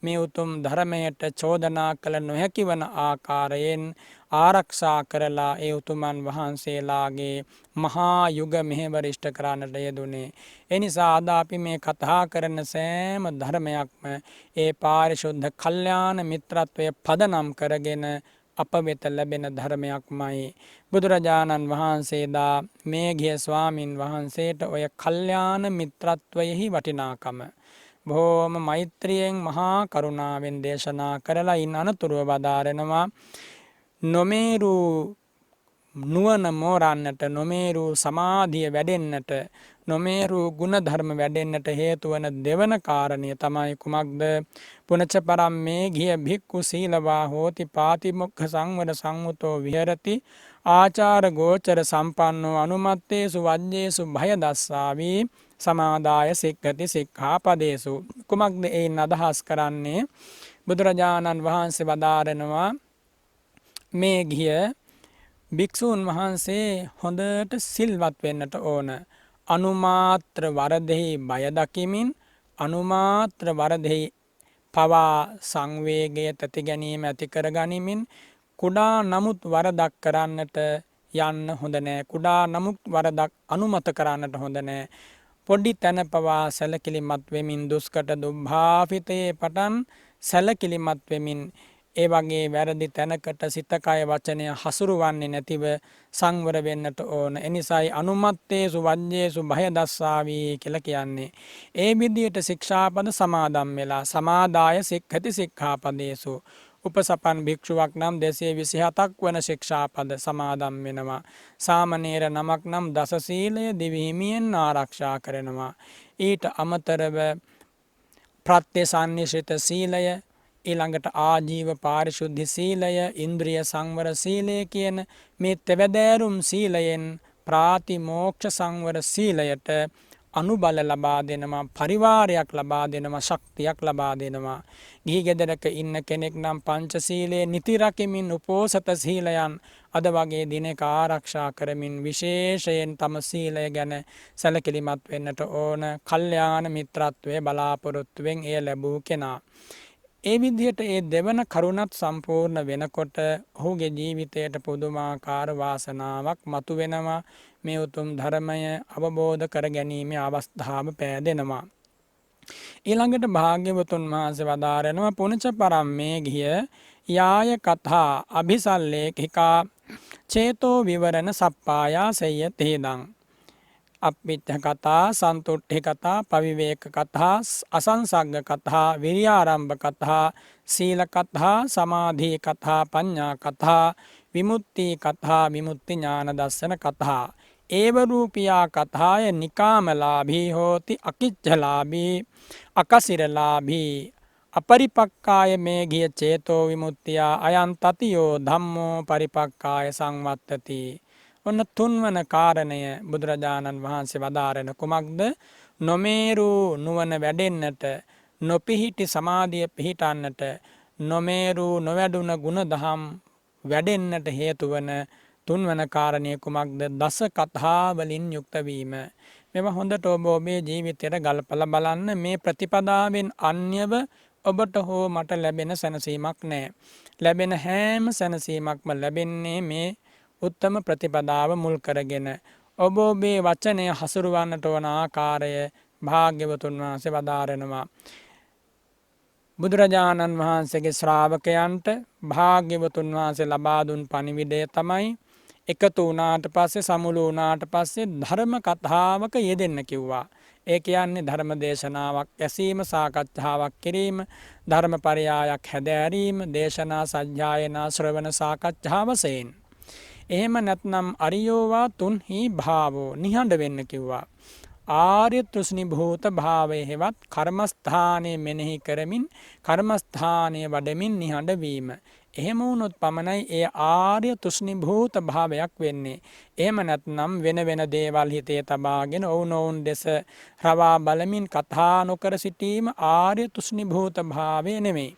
මේ උතුම් ධර්මයට චෝදනා කළ නොහැකි වන ආකාරයෙන් ආරක්ෂා කරලා ඒ උතුමන් වහන්සේලාගේ මහා යුග මෙහෙවර ඉෂ්ට කරන්නට යෙදුනේ. එනිසා අද අපි මේ කතා කරන සෑම ධර්මයක්ම ඒ පාරිශුද්ධ කල්යාණ මිත්‍රත්වය පදනම් කරගෙන අප වෙත ලැබෙන ධර්මයක්මයි. බුදුරජාණන් වහන්සේදා මේඝිය ස්වාමින් වහන්සේට ඔය කල්යාණ මිත්‍රත්වයෙහි වටිනාකම බොහෝම මෛත්‍රියෙන් මහා කරුණාවෙන් දේශනා කරලා ඉන් අනතුරුව වදාරනවා. නොමේරු නුවණ මෝරන්නට, නොමේරු සමාධිය වැඩෙන්නට, නොමේරු ගුණධර්ම වැඩෙන්නට හේතු වන දෙවන කාරණය තමයි කුමක්ද? පුනච පරම් මේඝිය භික්ඛු සීලවා හෝති පාතිමොක්ඛ සංවර සංවුතෝ විහෙරති ආචාර ගෝචර සම්පන්නෝ අනුමත්තේසු වජ්ජේසු භය දස්සාවි සමාදාය සික්ඛති සික්ඛාපදේසු. කුමක්ද එයින් අදහස් කරන්නේ? බුදුරජාණන් වහන්සේ වදාරනවා මේඝිය භික්ෂූන් වහන්සේ හොඳට සිල්වත් වෙන්නට ඕන. අනුමාත්‍ර වරදෙහි බය දකිමින් අනුමාත්‍ර වරදෙහි පවා සංවේගය තැති ගැනීම ඇති කර ගනිමින් කුඩා නමුත් වරදක් කරන්නට යන්න හොඳ නෑ. කුඩා නමුත් වරදක් අනුමත කරන්නට හොඳ නෑ. පොඩි තැන පවා සැලකිලිමත් වෙමින් දුෂ්කට දුර්භාවිතයේ පටන් සැලකිලිමත් වෙමින් ඒ වගේ වැරදි තැනකට සිත කය වචනය හසුරුවන්නේ නැතිව සංවර වෙන්නට ඕන. එනිසායි අනුමත්තේසු වජ්ජේසු භය දස්සාවී කියලා කියන්නේ. ඒ විදිහට ශික්ෂාපද සමාදන් වෙලා සමාදාය සික්ඛති සික්ඛාපදේසු උපසපන් භික්ෂුවක් නම් 227ක් වන ශික්ෂාපද සමාදන් වෙනවා. සාමණේර නමක් නම් දස සීලය දිවිහිමියෙන් ආරක්ෂා කරනවා. ඊට අමතරව ප්‍රත්‍යසන්නිශ්චිත සීලය, ඊළඟට ආජීව පාරිශුද්ධ සීලය, ඉන්ද්‍රිය සංවර සීලය කියන මේ තෙවදෑරුම් සීලයෙන් ප්‍රාතිමෝක්ෂ සංවර සීලයට අනුබල ලබා දෙනවා, පරිවාරයක් ලබා දෙනවා, ශක්තියක් ලබා දෙනවා. ගිහි ගෙදරක ඉන්න කෙනෙක් නම් පංචශීලයේ නිති රකිමින් උපෝසත සීලයන් අද වගේ දිනක ආරක්ෂා කරමින් විශේෂයෙන් තම සීලය ගැන සැලකිලිමත් වෙන්නට ඕන. කල්යාණ මිත්‍රත්වයේ බලාපොරොත්තුවෙන් එය ලැබූ කෙනා. ඒ විදිහට ඒ දෙවන කරුණත් සම්පූර්ණ වෙනකොට ඔහුගේ ජීවිතයට පුදුමාකාර වාසනාවක් මතු වෙනවා. මේ උතුම් ධර්මය අවබෝධ කර ගැනීමේ අවස්ථාව පෑදෙනවා. ඊළඟට භාග්‍යවතුන් වහන්සේ වදාරනවා පුනච පරම්මේ ගිය යාය කතා අභිසල්ලේඛිකා චේතෝ විවරණ සප්පායා සේයතේදං අප්පිච්ච කතා, සන්තුට්ඨි කතා, පවිවේක කතා, අසංසග්ග කතා, විරියාරම්භ කතා, සීල කතා, සමාධි කතා, පඤ්ඤා කතා, විමුක්ති කතා, විමුක්ති ඥාන දර්ශන කතා. ඒව රූපියා කතාය නිකාමලාභී හෝති අකිච්ඡලාභී අකසිරලාභී අපරිපක්කාය මේ ගිය චේතෝ විමුක්තිය අයං තතියෝ ධම්මෝ පරිපක්කාය සංවත්තති. ඔන්න තුන්වන කාරණය බුදුරජාණන් වහන්සේ වදාරන කුමක්ද? නොමේරු නුවණ වැඩෙන්නට, නොපිහිටි සමාධිය පිහිටන්නට, නොමේරු නොවැඩුණ ගුණ දහම් වැඩෙන්නට හේතු වන තුන්වන කාරණය කුමක්ද? දස කතා වලින් යුක්ත වීම. මේවා හොඳට ඔබ ඔබේ ජීවිතයට ගල්පලා බලන්න. මේ ප්‍රතිපදාවෙන් අන්‍යව ඔබට හෝ මට ලැබෙන සැනසීමක් නැහැ. ලැබෙන හැම සැනසීමක්ම ලැබෙන්නේ මේ උත්තම ප්‍රතිපදාව මුල් කරගෙන. ඔබ ඔබේ වචනය හසුරුවන්නට වන ආකාරය භාග්‍යවතුන් වහන්සේ වදාරනවා. බුදුරජාණන් වහන්සේගේ ශ්‍රාවකයන්ට භාග්‍යවතුන් වහන්සේ ලබා දුන් පණිවිඩය තමයි එකතු වුණාට පස්සේ, සමුළු වුණාට පස්සේ ධර්ම කතාවක යෙදෙන්න කිව්වා. ඒ කියන්නේ ධර්ම දේශනාවක් ඇසීම, සාකච්ඡාවක් කිරීම, ධර්ම පරයායක් හැදෑරීම, දේශනා සජ්ජායනා ශ්‍රවණ සාකච්ඡා වශයෙන්. එහෙම නැත්නම් අරියෝවා තුන්හි භාවෝ නිහඬ වෙන්න කිව්වා. ආර්ය තෘෂ්ණිභූත භාවය හෙවත් කර්මස්ථානයේ මෙනෙහි කරමින්, කර්මස්ථානයේ වඩමින් නිහඬ වීම. එහෙම වුණොත් පමණයි ඒ ආර්ය තෘෂ්ණිභූත භාවයක් වෙන්නේ. එහෙම නැත්නම් වෙන වෙන දේවල් හිතේ තබාගෙන ඔවුනොවුන් දෙස රවා බලමින් කතා නොකර සිටීම ආර්ය තෘෂ්ණිභූත භාවය නෙමෙයි.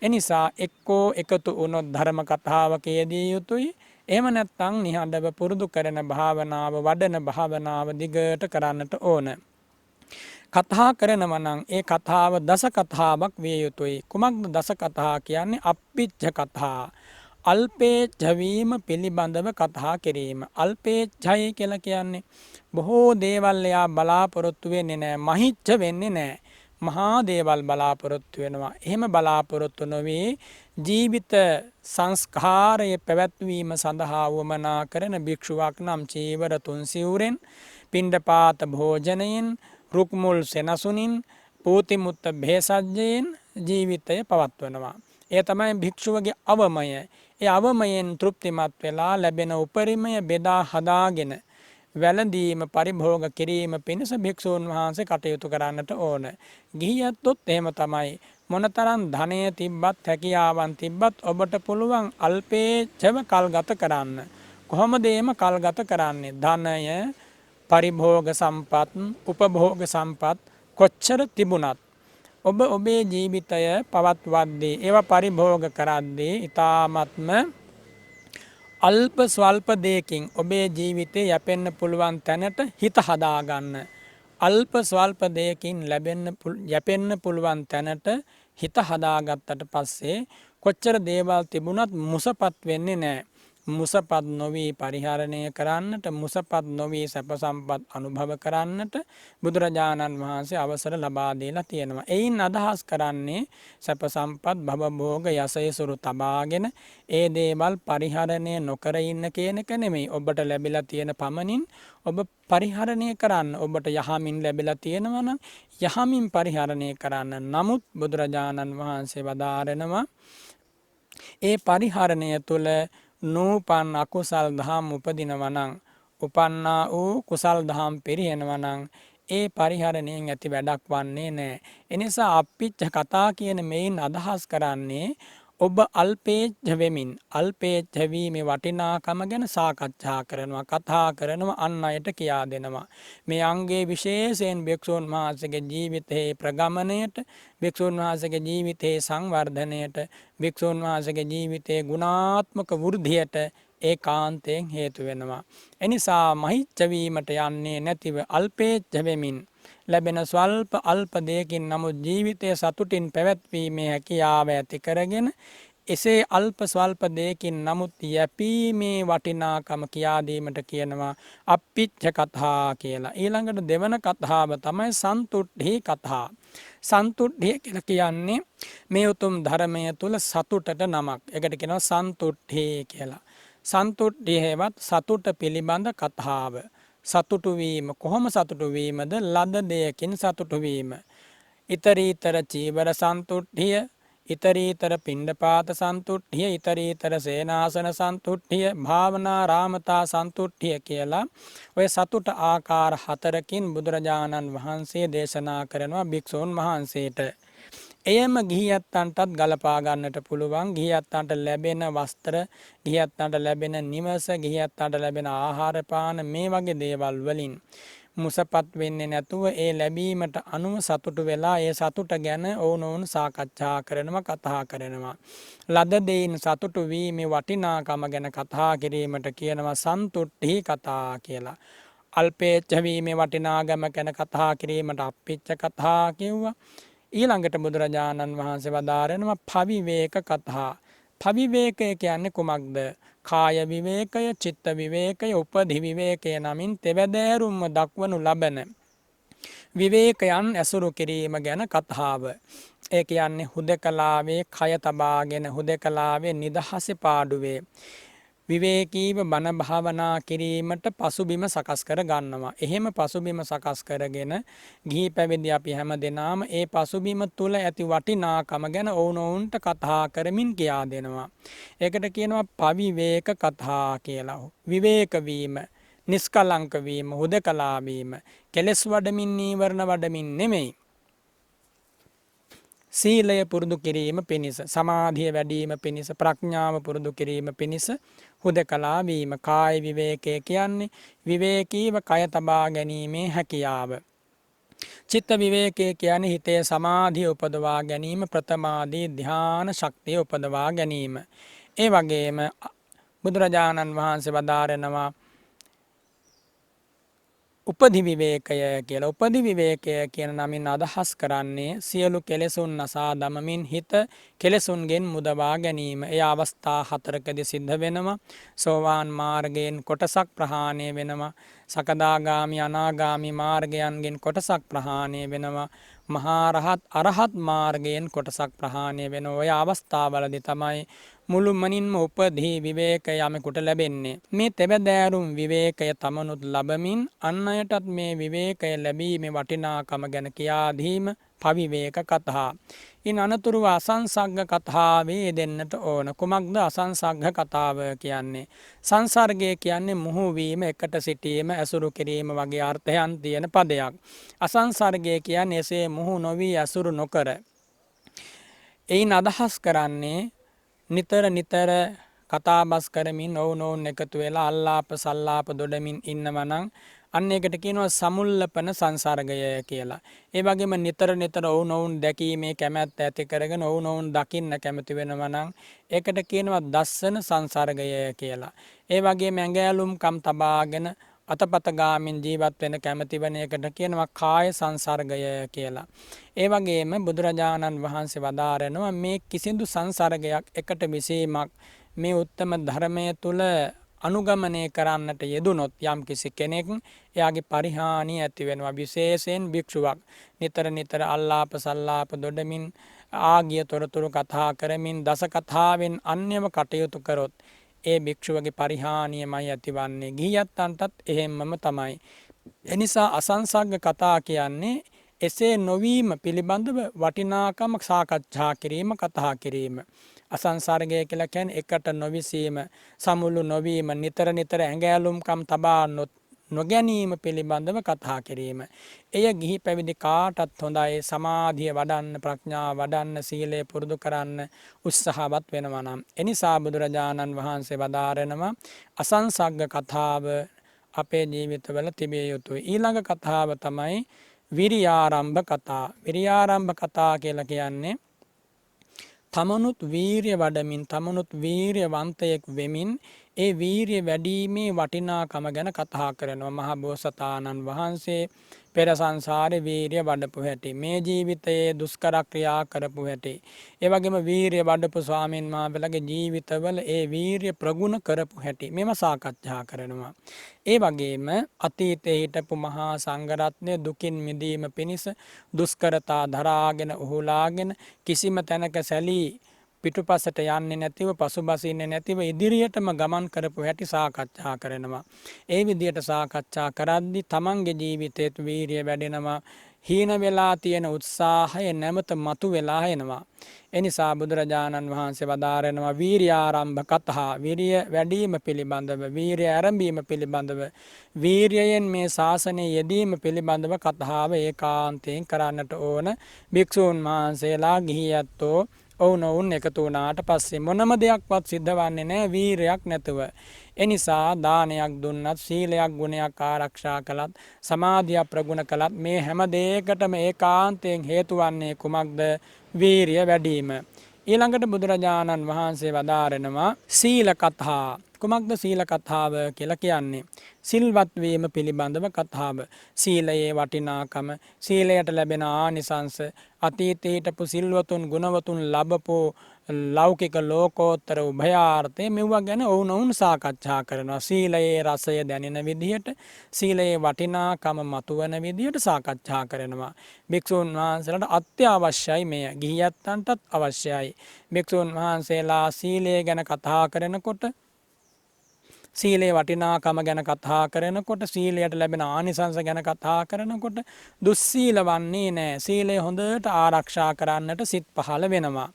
එනිසා එක්කෝ එකතු වුණොත් ධර්ම කතාවක යෙදිය යුතුයි. එහෙම නැත්නම් නිහඬව පුරුදු කරන භාවනාව, වඩන භාවනාව දිගට කරන්නට ඕන. කතා කරනවා නම් ඒ කතාව දස කතාවක් විය යුතුයි. කුමක්ද දස කතා කියන්නේ? අප්පිච්ච කතා. අල්පේච්ඡ වීම පිළිබඳව කතා කිරීම. අල්පේච්ඡයි කියලා කියන්නේ බොහෝ දේවල් එයා බලාපොරොත්තු වෙන්නේ නැහැ, මහිච්ඡ වෙන්නේ නැහැ. මහා දේවල් බලාපොරොත්තු වෙනවා. එහෙම බලාපොරොත්තු නොවේ ජීවිත සංස්කාරයේ පැවැත්වීම සඳහා වමනා කරන භික්ෂුවක් නම් චීවර 3 සිවුරෙන්, පිණ්ඩපාත භෝජනයෙන්, රුක්මුල් සෙනසුනින්, පූතිමුත්ත භේසජ්ජයෙන් ජීවිතය පවත්වනවා. ඒ තමයි භික්ෂුවගේ අවමය. ඒ අවමයෙන් තෘප්තිමත් වෙලා ලැබෙන උපරිමය බෙදා හදාගෙන වැළඳීම, පරිභෝග කිරීම පිණිස භික්ෂූන් වහන්සේ කටයුතු කරන්නට ඕන. ගිහියත්ොත් එහෙම තමයි. මොනතරම් ධනය තිබ්බත්, හැකියාවන් තිබ්බත් ඔබට පුළුවන් අල්පේච්ඡව කල් ගත කරන්න. කොහොමද එහෙම කල් ගත කරන්නේ? ධනය, පරිභෝග සම්පත්, උපභෝග සම්පත් කොච්චර තිබුණත් ඔබ ඔබේ ජීවිතය පවත්වද්දී, ඒවා පරිභෝග කරද්දී ඊ타ත්ම අල්ප ස්වල්ප දෙයකින් ඔබේ ජීවිතේ යැපෙන්න පුළුවන් තැනට හිත හදාගන්න. අල්ප ස්වල්ප දෙයකින් යැපෙන්න පුළුවන් තැනට හිත හදාගත්තට පස්සේ කොච්චර දේවල් තිබුණත් මුසපත් වෙන්නේ නැහැ. මුසපත් නොවී පරිහරණය කරන්නට, මුසපත් නොවී සැප සම්පත් අනුභව කරන්නට බුදුරජාණන් වහන්සේ අවසර ලබා දීලා තියෙනවා. එයින් අදහස් කරන්නේ සැප සම්පත් භවභෝග යසයසුරු තබාගෙන ඒ දේවල් පරිහරණය නොකර ඉන්න කියන එක නෙමෙයි. ඔබට ලැබිලා තියෙන පමණින් ඔබ පරිහරණය කරන්න. ඔබට යහමින් ලැබිලා තියෙනවා නම් යහමින් පරිහරණය කරන්න. නමුත් බුදුරජාණන් වහන්සේ වදාරනවා ඒ පරිහරණය තුළ නූපන් අකුසල් දහම් උපදිනවා නම්, උපන්නා වූ කුසල් දහම් පිරිහෙනවා නම් ඒ පරිහරණයෙන් ඇති වැඩක් වන්නේ නැහැ. එනිසා අප්පිච්ච කතා කියන මෙයින් අදහස් කරන්නේ ඔබ අල්පේච්ඡ වෙමින් අල්පේච්ඡ වීමේ වටිනාකම ගැන සාකච්ඡා කරනවා, කතා කරනවා, අන් අයට කියා දෙනවා. මේ අංගයේ විශේෂයෙන් භික්ෂුන් වහන්සේගේ ජීවිතයේ ප්‍රගමණයට, භික්ෂුන් වහන්සේගේ ජීවිතයේ සංවර්ධනයට, භික්ෂුන් වහන්සේගේ ජීවිතයේ ගුණාත්මක වෘද්ධියට ඒකාන්තයෙන් හේතු වෙනවා. එනිසා මහිච්ඡ වීමට යන්නේ නැතිව අල්පේච්ඡ වෙමින් ලැබෙන ස්වල්ප අල්ප දෙයකින් නමුත් ජීවිතය සතුටින් පැවැත්වීමේ හැකියාව ඇති කරගෙන එසේ අල්ප ස්වල්ප දෙයකින් නමුත් යැපීමේ වටිනාකම කියා දීමට කියනවා අප්පිච්ඡ කතා කියලා. ඊළඟට දෙවන කතාව තමයි සන්තුට්ඨි කතා. සන්තුට්ඨිය කියලා කියන්නේ මේ උතුම් ධර්මය තුල සතුටට නමක්. ඒකට කියනවා සන්තුට්ඨි කියලා. සන්තුට්ඨිය හේවත් සතුට පිළිබඳ කතාව. සතුටු වීම කොහොම සතුටු වීමද? ලද දෙයකින් සතුටු වීම. ඊතරීතර චීවර සන්තුට්ඨිය, ඊතරීතර පිණ්ඩපාත සන්තුට්ඨිය, ඊතරීතර සේනාසන සන්තුට්ඨිය, භාවනා රාමතා සන්තුට්ඨිය කියලා ඔය සතුට ආකාර 4කින් බුදුරජාණන් වහන්සේ දේශනා කරනවා භික්ෂුන් වහන්සේට. එයම ගිහියත්තන්ටත් ගලපා ගන්නට පුළුවන්. ගිහියත්තන්ට ලැබෙන වස්ත්‍ර, ගිහියත්තන්ට ලැබෙන නිවස, ගිහියත්තන්ට ලැබෙන ආහාර පාන මේ වගේ දේවල් වලින් මුසපත් වෙන්නේ නැතුව ඒ ලැබීමට අනුව සතුටු වෙලා ඒ සතුට ගැන ඕනෝන් සාකච්ඡා කරනවා, කතා කරනවා. ලද දෙයින් සතුටු වීමේ වටිනාකම ගැන කතා කිරීමට කියනවා සන්තුට්ඨි කතා කියලා. අල්පේච්ඡ වීමේ වටිනාකම ගැන කතා කිරීමට අප්පිච්ඡ කතා කිව්වා. ඊළඟට බුදුරජාණන් වහන්සේ වදාරනවා පවිවේක කතා. පවිවේකය කියන්නේ කුමක්ද? කාය විවේකය, චිත්ත විවේකය, උපදි විවේකය නමින් තෙවදෑරුම්ම දක්වනු ලබන විවේකයන් ඇසුරු කිරීම ගැන කතාව. ඒ කියන්නේ හුදකලාවේ කය තබාගෙන හුදකලාවේ නිදහසේ පාඩුවේ විවේකීව බණ භාවනා කිරීමට පසුබිම සකස් කර ගන්නවා. එහෙම පසුබිම සකස් කරගෙන ගිහි පැවිදි අපි හැම දෙනාම ඒ පසුබිම තුල ඇති වටිනාකම ගැන ඔවුනොවුන්ට කතා කරමින් කියා දෙනවා. ඒකට කියනවා පවිවේක කතා කියලා. විවේක වීම, නිස්කලංක වීම, හුදකලා වීම, කෙලස් වඩමින් නීවරණ වඩමින් නෙමෙයි. සීලය පුරුදු කිරීම පිණිස, සමාධිය වැඩිම පිණිස, ප්‍රඥාව පුරුදු කිරීම පිණිස හුදකලා වීම. කාය විවේකය කියන්නේ විවේකීව කය තබා ගැනීමේ හැකියාව. චිත්ත විවේකය කියන්නේ හිතේ සමාධිය උපදවා ගැනීම, ප්‍රථමාදී ධ්‍යාන ශක්තිය උපදවා ගැනීම. ඒ වගේම බුදුරජාණන් වහන්සේ වදාරනවා උපදි විවේකය කියලා. උපදි විවේකය කියන නමින් අදහස් කරන්නේ සියලු කෙලෙසුන් නසා දමමින් හිත කෙලෙසුන්ගෙන් මුදවා ගැනීම. ඒ අවස්ථා 4කදී සිද්ධ වෙනවා. සෝවාන් මාර්ගයෙන් කොටසක් ප්‍රහාණය වෙනවා. සකදාගාමි අනාගාමි මාර්ගයන්ගෙන් කොටසක් ප්‍රහාණය වෙනවා. මහා රහත් අරහත් මාර්ගයෙන් කොටසක් ප්‍රහාණය වෙන ඔය අවස්ථාවලදී තමයි මුළුමනින්ම උපදී විවේකය යමෙකුට ලැබෙන්නේ. මේ තෙවදෑරුම් විවේකය තමනුත් ලබමින් අන් අයටත් මේ විවේකය ලැබීමේ වටිනාකම ගැන කියා දීම පවිවේක කතා. ඉන් අනතුරුව අසංසග්ග කතාවේ දෙන්නට ඕන. කුමක්ද අසංසග්ග කතාව කියන්නේ? සංසර්ගය කියන්නේ මුහු වීම, එකට සිටීම, ඇසුරු කිරීම වගේ අර්ථයන් තියෙන පදයක්. අසංසර්ගය කියන්නේ එසේ මුහු නොවී ඇසුරු නොකර. එයින් අදහස් කරන්නේ නිතර නිතර කතාබස් කරමින් ඔවුනොවුන් එකතු වෙලා අල්ලාප සල්ලාප දොඩමින් ඉන්නවා නම් අන්න ඒකට කියනවා සමුල්ලපන සංසර්ගය කියලා. ඒ වගේම නිතර නිතර ඔවුනොවුන් දැකීමේ කැමැත්ත ඇති කරගෙන ඔවුනොවුන් දකින්න කැමති වෙනවා නම් ඒකට කියනවා දස්සන සංසර්ගය කියලා. ඒ වගේම ඇඟෑලුම්කම් තබාගෙන අතපත ගාමින් ජීවත් වෙන කැමති වෙන එකට කියනවා කාය සංසර්ගය කියලා. ඒ වගේම බුදුරජාණන් වහන්සේ වදාරනවා මේ කිසිදු සංසර්ගයක් එකට විසීමක් මේ උත්තම ධර්මය තුල අනුගමනය කරන්නට යෙදුනොත් යම් කිසි කෙනෙක් එයාගේ පරිහානිය ඇති වෙනවා. විශේෂයෙන් භික්ෂුවක් නිතර නිතර අල්ලාප සල්ලාප දොඩමින් ආගිය තොරතුරු කතා කරමින් දස කතාවෙන් අන්‍යව කටයුතු කරොත් ඒ භික්ෂුවගේ පරිහානියමයි ඇතිවන්නේ. ගිහියත්තන්ටත් එහෙම්මම තමයි. එනිසා අසංසග්ග කතා කියන්නේ එසේ නොවීම පිළිබඳව වටිනාකම සාකච්ඡා කිරීම කතා කිරීම. අසංසර්ගය කියලා කියන්නේ එකට නොවිසීම, සමුළු නොවීම, නිතර නිතර ඇඟෑලුම්කම් තබා නොගැනීම පිළිබඳව කතා කිරීම. එය ගිහි පැවිදි කාටත් හොඳයි. සමාධිය වඩන්න, ප්‍රඥාව වඩන්න, සීලය පුරුදු කරන්න උත්සාහවත් වෙනවා නම්. එනිසා බුදුරජාණන් වහන්සේ වදාරනවා අසංසග්ග කතාව අපේ ජීවිතවල තිබිය යුතුයි. ඊළඟ කතාව තමයි විරියාරම්භ කතා. විරියාරම්භ කතා කියලා කියන්නේ තමනුත් වීරිය වඩමින් තමනුත් වීරියවන්තයෙක් වෙමින් ඒ වීරිය වැඩීමේ වටිනාකම ගැන කතා කරනවා. මහා බෝසතාණන් වහන්සේ පෙර සංසාරේ වීරිය වඩපු හැටි, මේ ජීවිතයේ දුෂ්කර ක්‍රියා කරපු හැටි, ඒ වගේම වීරිය වඩපු ස්වාමීන් වහන්සේලාගේ ජීවිතවල ඒ වීරිය ප්‍රගුණ කරපු හැටි මේව සාකච්ඡා කරනවා. ඒ වගේම අතීතයේ හිටපු මහා සංඝරත්නය දුකින් මිදීම පිණිස දුෂ්කරතා දරාගෙන උහුලාගෙන කිසිම තැනක සැලී පිටුපසට යන්නේ නැතිව පසුබසින්නේ නැතිව ඉදිරියටම ගමන් කරපු හැටි සාකච්ඡා කරනවා. ඒ විදිහට සාකච්ඡා කරද්දී තමන්ගේ ජීවිතේත් වීරිය වැඩෙනවා. හීන වෙලා තියෙන උත්සාහය නැවත මතු වෙලා එනවා. එනිසා බුදුරජාණන් වහන්සේ වදාරනවා වීරියාරම්භ කතා. වීරිය වැඩිම පිළිබඳව, වීරිය ආරම්භීම පිළිබඳව, වීරියෙන් මේ ශාසනයේ යෙදීම පිළිබඳව කතාව ඒකාන්තයෙන් කරන්නට ඕන. භික්ෂූන් වහන්සේලා ගිහියැත්තෝ ඔවුනොවුන් එකතු වුණාට පස්සේ මොනම දෙයක්වත් සිද්ධ වන්නේ නැහැ වීරයක් නැතුව. එනිසා දානයක් දුන්නත්, සීලයක් ගුණයක් ආරක්ෂා කළත්, සමාධිය ප්‍රගුණ කළත් මේ හැම දෙයකටම ඒකාන්තයෙන් හේතු වන්නේ කුමක්ද? වීරිය වැඩිම. ඊළඟට බුදුරජාණන් වහන්සේ වදාරනවා සීල කතා. කුමක්ද සීල කතාව කියලා කියන්නේ? සිල්වත් වීම පිළිබඳව කතාව. සීලයේ වටිනාකම, සීලයට ලැබෙන ආනිසංස, අතීතයේ හිටපු සිල්වතුන් ගුණවතුන් ලැබපු ලෞකික ලෝකෝත්තර උභයාර්ථය මෙවුවා ගැන ඔවුනොවුන් සාකච්ඡා කරනවා. සීලයේ රසය දැනෙන විදිහට, සීලයේ වටිනාකම මතුවන විදිහට සාකච්ඡා කරනවා. භික්ෂුන් වහන්සේලාට අත්‍යවශ්‍යයි මෙය. ගිහියත්තන්ටත් අවශ්‍යයි. භික්ෂුන් වහන්සේලා සීලය ගැන කතා කරනකොට, සීලේ වටිනාකම ගැන කතා කරනකොට, සීලයට ලැබෙන ආනිසංස ගැන කතා කරනකොට දුස්සීල වන්නේ නැහැ. සීලය හොඳට ආරක්ෂා කරන්නට සිත් පහළ වෙනවා.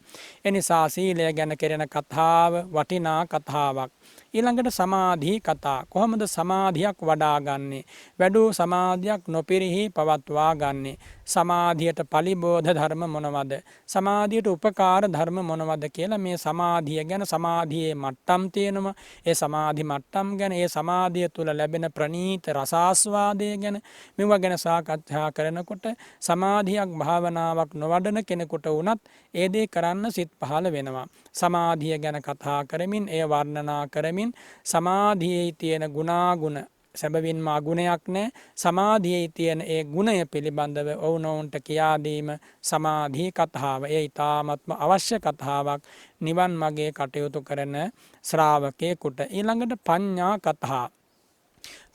එනිසා සීලය ගැන කෙරෙන කතාව වටිනා කතාවක්. ඊළඟට සමාධි කතා. කොහොමද සමාධියක් වඩාගන්නේ? වැඩූ සමාධියක් නොපිරිහි පවත්වා ගන්නේ? සමාධියට පලිබෝධ ධර්ම මොනවද? සමාධියට උපකාර ධර්ම මොනවද කියලා මේ සමාධිය ගැන, සමාධියේ මට්ටම් තියෙනවා. ඒ සමාධි මට්ටම් ගැන, ඒ සමාධිය තුළ ලැබෙන ප්‍රණීත රසාස්වාදය ගැන මේවා ගැන සාකච්ඡා කරනකොට සමාධියක් භාවනාවක් නොවඩන කෙනෙකුට වුණත් ඒ දේ කරන්න සිත් පහළ වෙනවා. සමාධිය ගැන කතා කරමින්, එය වර්ණනා කරමින්, සමාධියේ තියෙන ගුණාගුණ, සැබවින්ම අගුණයක් නැහැ, සමාධියේ තියෙන ඒ ගුණය පිළිබඳව ඔවුනොවුන්ට කියා දීම සමාධි කතාව. ඒ ඊ타ත්ම අවශ්‍ය කතාවක් නිවන් මාගේ කටයුතු කරන ශ්‍රාවකයෙකුට. ඊළඟට පඤ්ඤා කතා.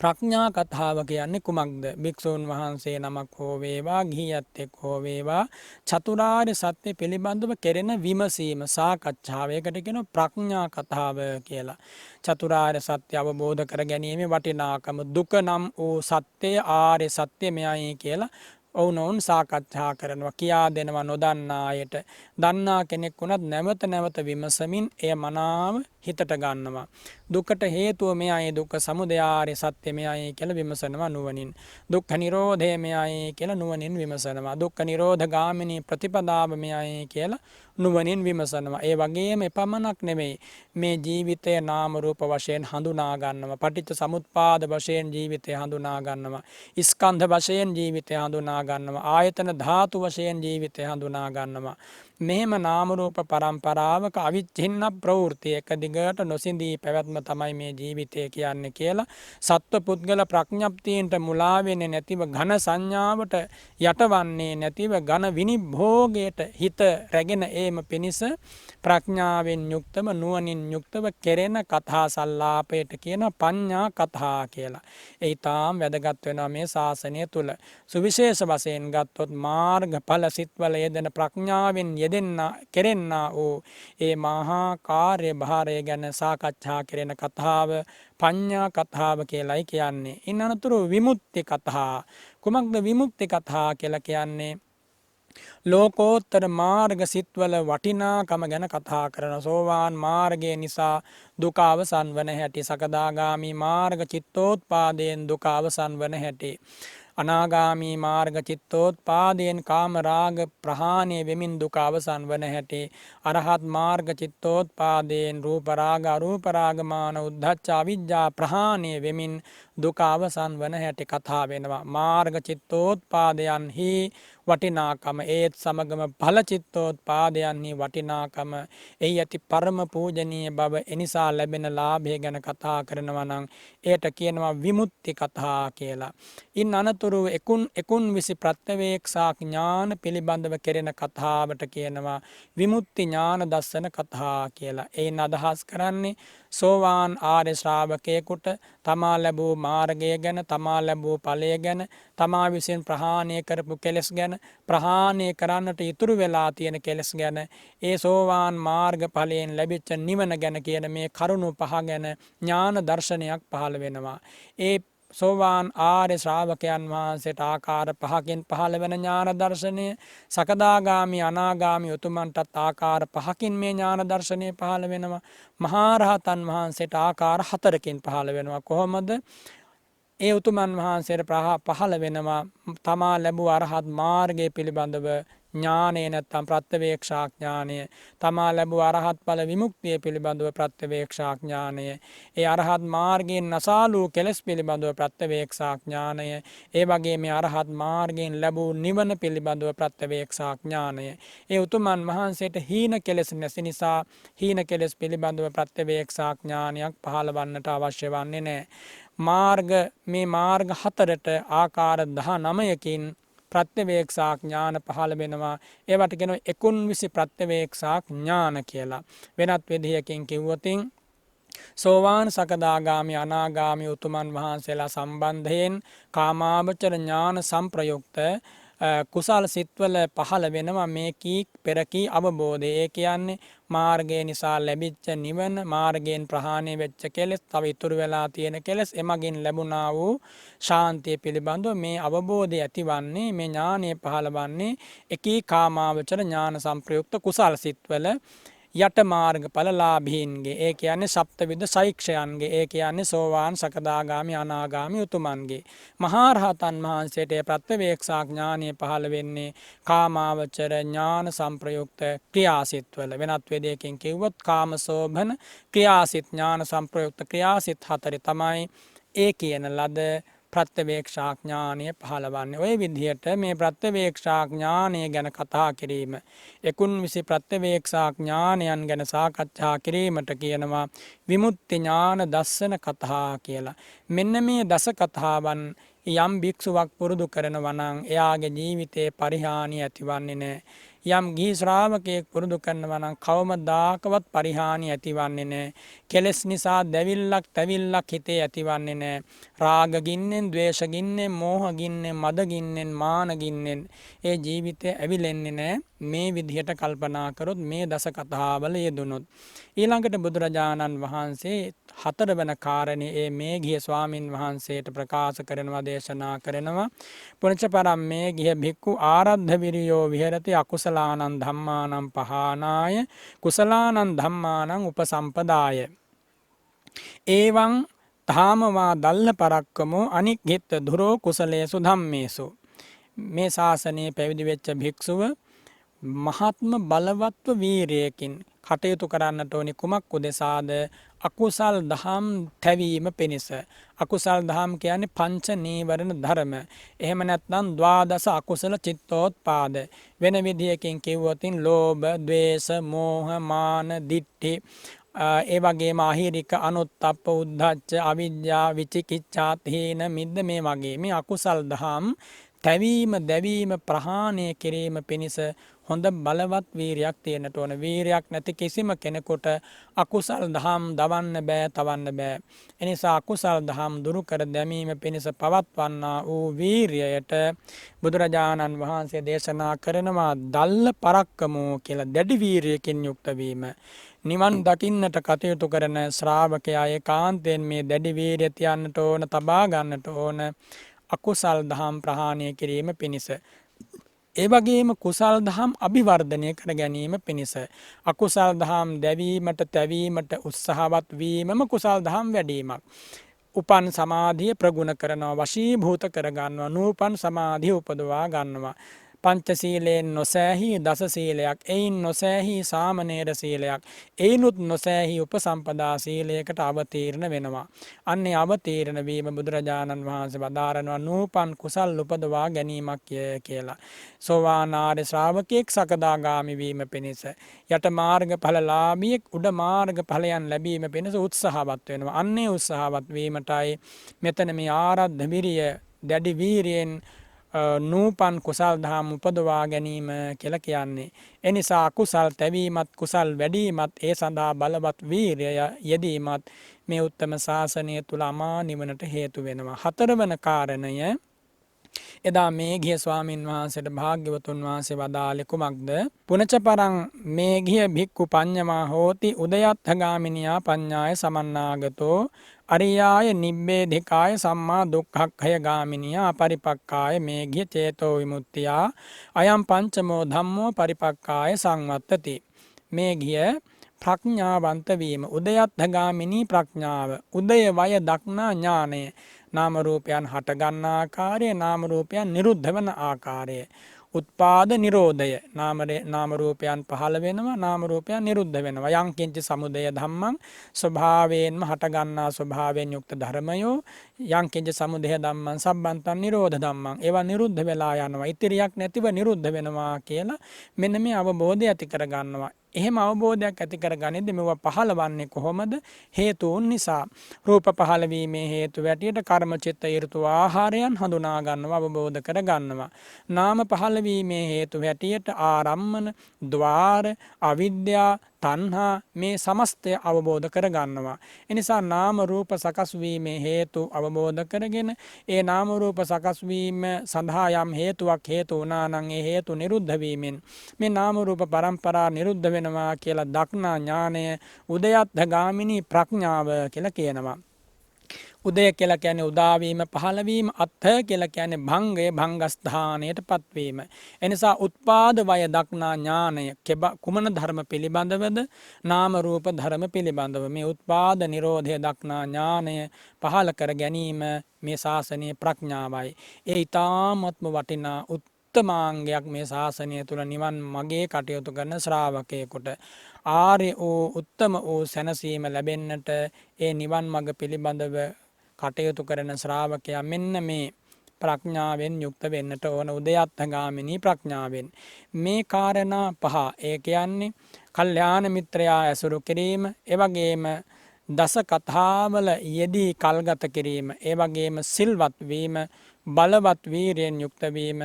ප්‍රඥා කතාව කියන්නේ කුමක්ද? භික්ෂූන් වහන්සේ නමක් හෝ වේවා, ගිහියැත්තෙක් හෝ වේවා, චතුරාර්ය සත්‍ය පිළිබඳව කෙරෙන විමසීම, සාකච්ඡාව. ඒකට කියනවා ප්‍රඥා කතාව කියලා. චතුරාර්ය සත්‍ය අවබෝධ කර ගැනීමේ වටිනාකම, දුක නම් වූ සත්‍යය ආර්ය සත්‍ය මෙයයි කියලා ඔවුනොවුන් සාකච්ඡා කරනවා, කියා දෙනවා නොදන්නා අයට. දන්නා කෙනෙක් වුණත් නැවත නැවත විමසමින් එය මනාව හිතට ගන්නවා. දුකට හේතුව මෙයයි, දුක්ඛ සමුදය ආර්ය සත්‍ය මෙයයි කියලා විමසනවා නුවණින්. දුක්ඛ නිරෝධය මෙයයි කියලා නුවණින් විමසනවා. දුක්ඛ නිරෝධ ගාමිනී ප්‍රතිපදාව මෙයයි කියලා නුවණින් විමසනවා. ඒ වගේම එපමණක් නෙමෙයි, මේ ජීවිතය නාම රූප වශයෙන් හඳුනා ගන්නවා. පටිච්ච සමුප්පාද වශයෙන් ජීවිතය හඳුනා ගන්නවා. ස්කන්ධ වශයෙන් ජීවිතය හඳුනා ගන්නවා. ආයතන ධාතු වශයෙන් ජීවිතය හඳුනා ගන්නවා. මෙහෙම නාම රූප පරම්පරාවක අවිච්ඡින්න ප්‍රවෘත්ති එක දිගට නොසිඳී පැවැත්ම තමයි මේ ජීවිතය කියන්නේ කියලා සත්ව පුද්ගල ප්‍රඥප්තියින්ට මුලා වෙන්නේ නැතිව, ඝන සංඥාවට යටවන්නේ නැතිව, ඝන විනිභෝගයට හිත රැගෙන ඒම පිණිස ප්‍රඥාවෙන් යුක්තව, නුවණින් යුක්තව කෙරෙන කතා සල්ලාපයට කියන පඤ්ඤා කතා කියලා. ඒ ඊටාම් වැදගත් වෙනවා මේ ශාසනය තුල. සුවිශේෂ වශයෙන් ගත්තොත් මාර්ගඵල සිත්වල යෙදෙන ප්‍රඥාවෙන් කෙරෙන්නා වූ ඒ මහා කාර්ය භාරය ගැන සාකච්ඡා කෙරෙන කතාව පඤ්ඤා කතාව කියලායි කියන්නේ. ඉන් අනතුරු විමුක්ති කතා. කුමක්ද විමුක්ති කතා කියලා කියන්නේ? ලෝකෝත්තර මාර්ග සිත්වල වටිනාකම ගැන කතා කරන. සෝවාන් මාර්ගය නිසා දුක අවසන් වන හැටි, සකදාගාමි මාර්ග චිත්තෝත්පාදයෙන් දුක අවසන් වන හැටි, අනාගාමී මාර්ග චිත්තෝත්පාදයෙන් කාම රාග ප්‍රහාණය වෙමින් දුක අවසන් වන හැටි, අරහත් මාර්ග චිත්තෝත්පාදයෙන් රූප රාග අරූප රාග මාන උද්ධච්ච අවිජ්ජා ප්‍රහාණය වෙමින් දුක අවසන් වන හැටි කතා වෙනවා. මාර්ග චිත්තෝත්පාදයන්හි වටිනාකම, ඒත් සමගම ඵල චිත්තෝත්පාදයන්හි වටිනාකම, එහි ඇති පරම පූජනීය බව, එනිසා ලැබෙන ලාභය ගැන කතා කරනවා නම් ඒට කියනවා විමුක්ති කතා කියලා. ඉන් අනතුරු එකුන් විසි ප්‍රත්‍යවේක්ෂා ඥාන පිළිබඳව කෙරෙන කතාවට කියනවා විමුක්ති ඥාන දස්සන කතා කියලා. එයින් අදහස් කරන්නේ සෝවාන් ආර්ය ශ්‍රාවකයෙකුට තමා ලැබූ මාර්ගය ගැන, තමා ලැබූ ඵලය ගැන, තමා විසින් ප්‍රහාණය කරපු කෙලෙස් ගැන, ප්‍රහාණය කරන්නට ඉතුරු වෙලා තියෙන කෙලෙස් ගැන, ඒ සෝවාන් මාර්ග ඵලයෙන් ලැබිච්ච නිවන ගැන කියන මේ කරුණු පහ ගැන ඥාන දර්ශනයක් පහළ වෙනවා. ඒ සෝවාන් ආර්ය ශ්‍රාවකයන් වහන්සේට ආකාර පහකින් පහළ වෙන ඥාන දර්ශනය, සකදාගාමි අනාගාමි උතුමන්ටත් ආකාර පහකින් මේ ඥාන දර්ශනය පහළ වෙනවා. මහරහතන් වහන්සේට ආකාර හතරකින් පහළ වෙනවා. කොහොමද? ඒ උතුමන් වහන්සේට පහළ වෙනවා තමා ලැබූ අරහත් මාර්ගය පිළිබඳව ඥානය, නැත්නම් ප්‍රත්‍යවේක්ෂා ඥානය, තමා ලැබූ අරහත් ඵල විමුක්තිය පිළිබඳව ප්‍රත්‍යවේක්ෂා ඥානය, ඒ අරහත් මාර්ගයෙන් නසාලූ කෙලෙස් පිළිබඳව ප්‍රත්‍යවේක්ෂා ඥානය, ඒ වගේම මේ අරහත් මාර්ගයෙන් ලැබූ නිවන පිළිබඳව ප්‍රත්‍යවේක්ෂා ඥානය. ඒ උතුමන් වහන්සේට හීන කෙලෙස් නැති නිසා හීන කෙලෙස් පිළිබඳව ප්‍රත්‍යවේක්ෂා ඥානයක් පහළවන්නට අවශ්‍ය වන්නේ නැහැ. මේ මාර්ග හතරට ආකාර 19කින් ප්‍රත්‍යවේක්ෂා ඥාන පහළ වෙනවා. ඒවට කියනවා 19 ප්‍රත්‍යවේක්ෂා ඥාන කියලා. වෙනත් විදිහකින් කිව්වොත් සෝවාන් සකදාගාමි අනාගාමි උතුමන් වහන්සේලා සම්බන්ධයෙන් කාමාවචර ඥාන සංප්‍රයුක්ත කුසල් සිත්වල පහළ වෙනවා මේ පෙරකී අවබෝධය. ඒ කියන්නේ මාර්ගය නිසා ලැබිච්ච නිවන, මාර්ගයෙන් ප්‍රහාණය වෙච්ච කෙලෙස්, තව ඉතුරු වෙලා තියෙන කෙලෙස්, එමගින් ලැබුණා වූ ශාන්තිය පිළිබඳව මේ අවබෝධය ඇතිවන්නේ, මේ ඥානය පහළවන්නේ එකී කාමාවචර ඥාන සංප්‍රයුක්ත කුසල් සිත්වල යට මාර්ගඵලලාභීන්ගේ. ඒ කියන්නේ සප්තවිධ ශෛක්ෂයන්ගේ. ඒ කියන්නේ සෝවාන් සකදාගාමි අනාගාමි උතුමන්ගේ. මහරහතන් වහන්සේට ප්‍රත්‍යවේක්ෂා ඥානය පහළ වෙන්නේ කාමාවචර ඥාන සංප්‍රයුක්ත ක්‍රියාසිටවල. වෙනත් විදිහකින් කිව්වොත් කාමසෝභන ක්‍රියාසිට ඥාන සංප්‍රයුක්ත ක්‍රියාසිට හතරේ තමයි ඒ කියන ලද ප්‍රත්‍යවේක්ෂා ඥානය පහළවන්නේ. ඔය විදිහට මේ ප්‍රත්‍යවේක්ෂා ඥානය ගැන කතා කිරීම, 19 ප්‍රත්‍යවේක්ෂා ඥානයන් ගැන සාකච්ඡා කිරීමට කියනවා විමුක්ති ඥාන දස්සන කතා කියලා. මෙන්න මේ දස කතාවන් යම් භික්ෂුවක් පුරුදු කරනවා නම් එයාගේ ජීවිතේ පරිහානිය ඇතිවන්නේ නැහැ. යම් ගිහි ශ්‍රාවකයෙක් පුරුදු කරනවා නම් කවමදාකවත් පරිහානිය ඇතිවන්නේ නැහැ. කෙලෙස් නිසා දැවිල්ලක් තැවිල්ලක් හිතේ ඇතිවන්නේ නැහැ. රාග ගින්නෙන්, ද්වේෂ ගින්නෙන්, මෝහ ගින්නෙන්, මද ගින්නෙන්, මාන ගින්නෙන් ඒ ජීවිතය ඇවිලෙන්නේ නැහැ. මේ විදිහට කල්පනා කරොත්, මේ දස කතාවල යෙදුනොත්. ඊළඟට බුදුරජාණන් වහන්සේ හතරවන කාරණේ ඒ මේඝිය ස්වාමින් වහන්සේට ප්‍රකාශ කරනවා දේශනා කරනවා. පුනච පරම් මේඝිය භික්ඛු ආරද්ධ විරියෝ විහෙරති අකුසලානං ධම්මානං පහානාය කුසලානං ධම්මානං උපසම්පදාය. ඒවං තාමවා දල්ල පරක්කමෝ අනික්ගිත්ත දුරෝ කුසලේසු ධම්මේසු. මේ ශාසනයේ පැවිදි වෙච්ච භික්ෂුව මහත්ම බලවත්ව වීරයකින් කටයුතු කරන්නට ඕනි කුමක් උදෙසාද? අකුසල් දහම් තැවීම පිණිස. අකුසල් දහම් කියන්නේ පංච නීවරණ ධර්ම. එහෙම නැත්නම් ද්වාදස අකුසල චිත්තෝත්පාද. වෙන විදියකින් කිව්වොතින් ලෝභ, ද්වේෂ, මෝහ, මාන, දිට්ඨි, ඒ වගේම අහිරික, අනුත්තප්ප, උද්ධච්ච, අවිජ්ජා, විචිකිච්ඡා, තීන මිද්ද මේ වගේ මේ අකුසල් දහම් තැවීම, දැවීම, ප්‍රහාණය කිරීම පිණිස හොඳ බලවත් වීරයක් තියෙන්නට ඕන. වීරයක් නැති කිසිම කෙනෙකුට අකුසල් දහම් දවන්න බෑ, තවන්න බෑ. එනිසා අකුසල් දහම් දුරු කර දැමීම පිණිස පවත්වන්නා වූ වීරියට බුදුරජාණන් වහන්සේ දේශනා කරනවා දල්ල පරක්කමෝ කියලා. දැඩි වීරියකින් යුක්ත වීම. නිවන් දකින්නට කටයුතු කරන ශ්‍රාවකයා ඒකාන්තයෙන් මේ දැඩි වීරිය තියන්නට ඕන, තබා ගන්නට ඕන අකුසල් දහම් ප්‍රහාණය කිරීම පිණිස. ඒ වගේම කුසල් දහම් අභිවර්ධනය කර ගැනීම පිණිස. අකුසල් දහම් දැවීමට, තැවීමට උත්සාහවත් වීමම කුසල් දහම් වැඩීමක්. උපන් සමාධිය ප්‍රගුණ කරනවා, වශීභූත කරගන්නවා, නූපන් සමාධිය උපදවා ගන්නවා. පංචශීලයෙන් නොසෑහී දස සීලයක්, එයින් නොසෑහී සාමණේර සීලයක්, එයිනුත් නොසෑහී උපසම්පදා සීලයකට අවතීර්ණ වෙනවා. අන්නේ අවතීර්ණ වීම බුදුරජාණන් වහන්සේ වදාරනවා නූපන් කුසල් උපදවා ගැනීමක් කියලා. සෝවාන් ආර්ය ශ්‍රාවකෙක් සකදාගාමි වීම පිණිස, යට මාර්ගඵලලාභියෙක් උඩ මාර්ගඵලයන් ලැබීම පිණිස උත්සාහවත් වෙනවා. අන්නේ උත්සාහවත් වීමටයි මෙතන මේ ආරද්ධ විරිය, දැඩි වීරියෙන් නූපන් කුසල් දහම් උපදවා ගැනීම කියලා කියන්නේ. එනිසා කුසල් තැවීමත්, කුසල් වැඩීමත්, ඒ සඳහා බලවත් වීරිය යෙදීමත් මේ උත්තම ශාසනය තුල අමා නිවනට හේතු වෙනවා. හතරවන කාරණය, එදා මේඝිය ස්වාමින් වහන්සේට භාග්‍යවතුන් වහන්සේ වදාළේ කුමක්ද? පුනච පරං මේඝිය භික්ඛු පඤ්ඤමා හෝති උදයත්ථගාමිනියා පඤ්ඤාය සමන්නාගතෝ අරියාය නිබ්බේධිකාය සම්මා දුක්ඛක්ඛය ගාමිනියා පරිපක්ඛාය මේඝිය චේතෝ විමුක්තියා අයම් පංචමෝ ධම්මෝ පරිපක්ඛාය සංවත්තති. මේඝිය ප්‍රඥාවන්ත වීම, උදයත්ථගාමිනී ප්‍රඥාව, උදය වය දක්නා ඥානය, නාම රූපයන් හට ගන්නා ආකාරය, නාම රූපයන් නිරුද්ධ වන ආකාරය, උත්පාද නිරෝධය, නාම රූපයන් පහළ වෙනවා, නාම රූපයන් නිරුද්ධ වෙනවා. යං කිංච සමුදය ධම්මං, ස්වභාවයෙන්ම හට ගන්නා ස්වභාවයෙන් යුක්ත ධර්මයෝ, යං කිංච සමුදය ධම්මං සම්බන්තං නිරෝධ ධම්මං, ඒවා නිරුද්ධ වෙලා යනවා, ඉතිරියක් නැතිව නිරුද්ධ වෙනවා කියලා මෙන්න මේ අවබෝධය ඇති කර ගන්නවා. එහෙම අවබෝධයක් ඇති කර ගනිද්දි මේවා පහළවන්නේ කොහොමද? හේතුන් නිසා. රූප පහළවීමේ හේතු වැටියට කර්ම, චිත්ත, ඍතු, ආහාරයන් හඳුනා ගන්නවා, අවබෝධ කර ගන්නවා. නාම පහළවීමේ හේතු වැටියට ආරම්මන, ద్వාර, අවිද්‍යා, තණ්හා මේ සමස්තය අවබෝධ කර ගන්නවා. එනිසා නාම රූප සකස් වීමේ හේතු අවබෝධ කරගෙන ඒ නාම රූප සකස් වීම සඳහා යම් හේතුවක් හේතු වුණා නම් ඒ හේතු නිරුද්ධ වීමෙන් මේ නාම රූප පරම්පරා නිරුද්ධ වෙනවා කියලා දක්නා ඥානය උදයත්ථගාමිනී ප්‍රඥාව කියලා කියනවා. උදය කියලා කියන්නේ උදාවීම, පහළවීම. අත්ථ කියලා කියන්නේ භංගය, භංගස්ථානයට පත්වීම. එනිසා උත්පාද වය දක්නා ඥානය කුමන ධර්ම පිළිබඳවද? නාම රූප ධර්ම පිළිබඳව. මේ උත්පාද නිරෝධය දක්නා ඥානය පහළ කර ගැනීම මේ ශාසනීය ප්‍රඥාවයි. ඒ ඊ타ත්ම වටිනා උත්තමාංගයක් මේ ශාසනය තුල නිවන් මගේ කටයුතු කරන ශ්‍රාවකයෙකුට. ආර්ය වූ උත්තම වූ සැනසීම ලැබෙන්නට ඒ නිවන් මඟ පිළිබඳව කටයුතු කරන ශ්‍රාවකයා මෙන්න මේ ප්‍රඥාවෙන් යුක්ත වෙන්නට ඕන, උදයත්ථගාමිනී ප්‍රඥාවෙන්. මේ කාරණා පහ, ඒ කියන්නේ කල්යාණ මිත්‍රයා ඇසුරු කිරීම, එවැගේම දස කතාවල යෙදී කල්ගත කිරීම, එවැගේම සිල්වත් වීම, බලවත් වීරියෙන් යුක්ත වීම,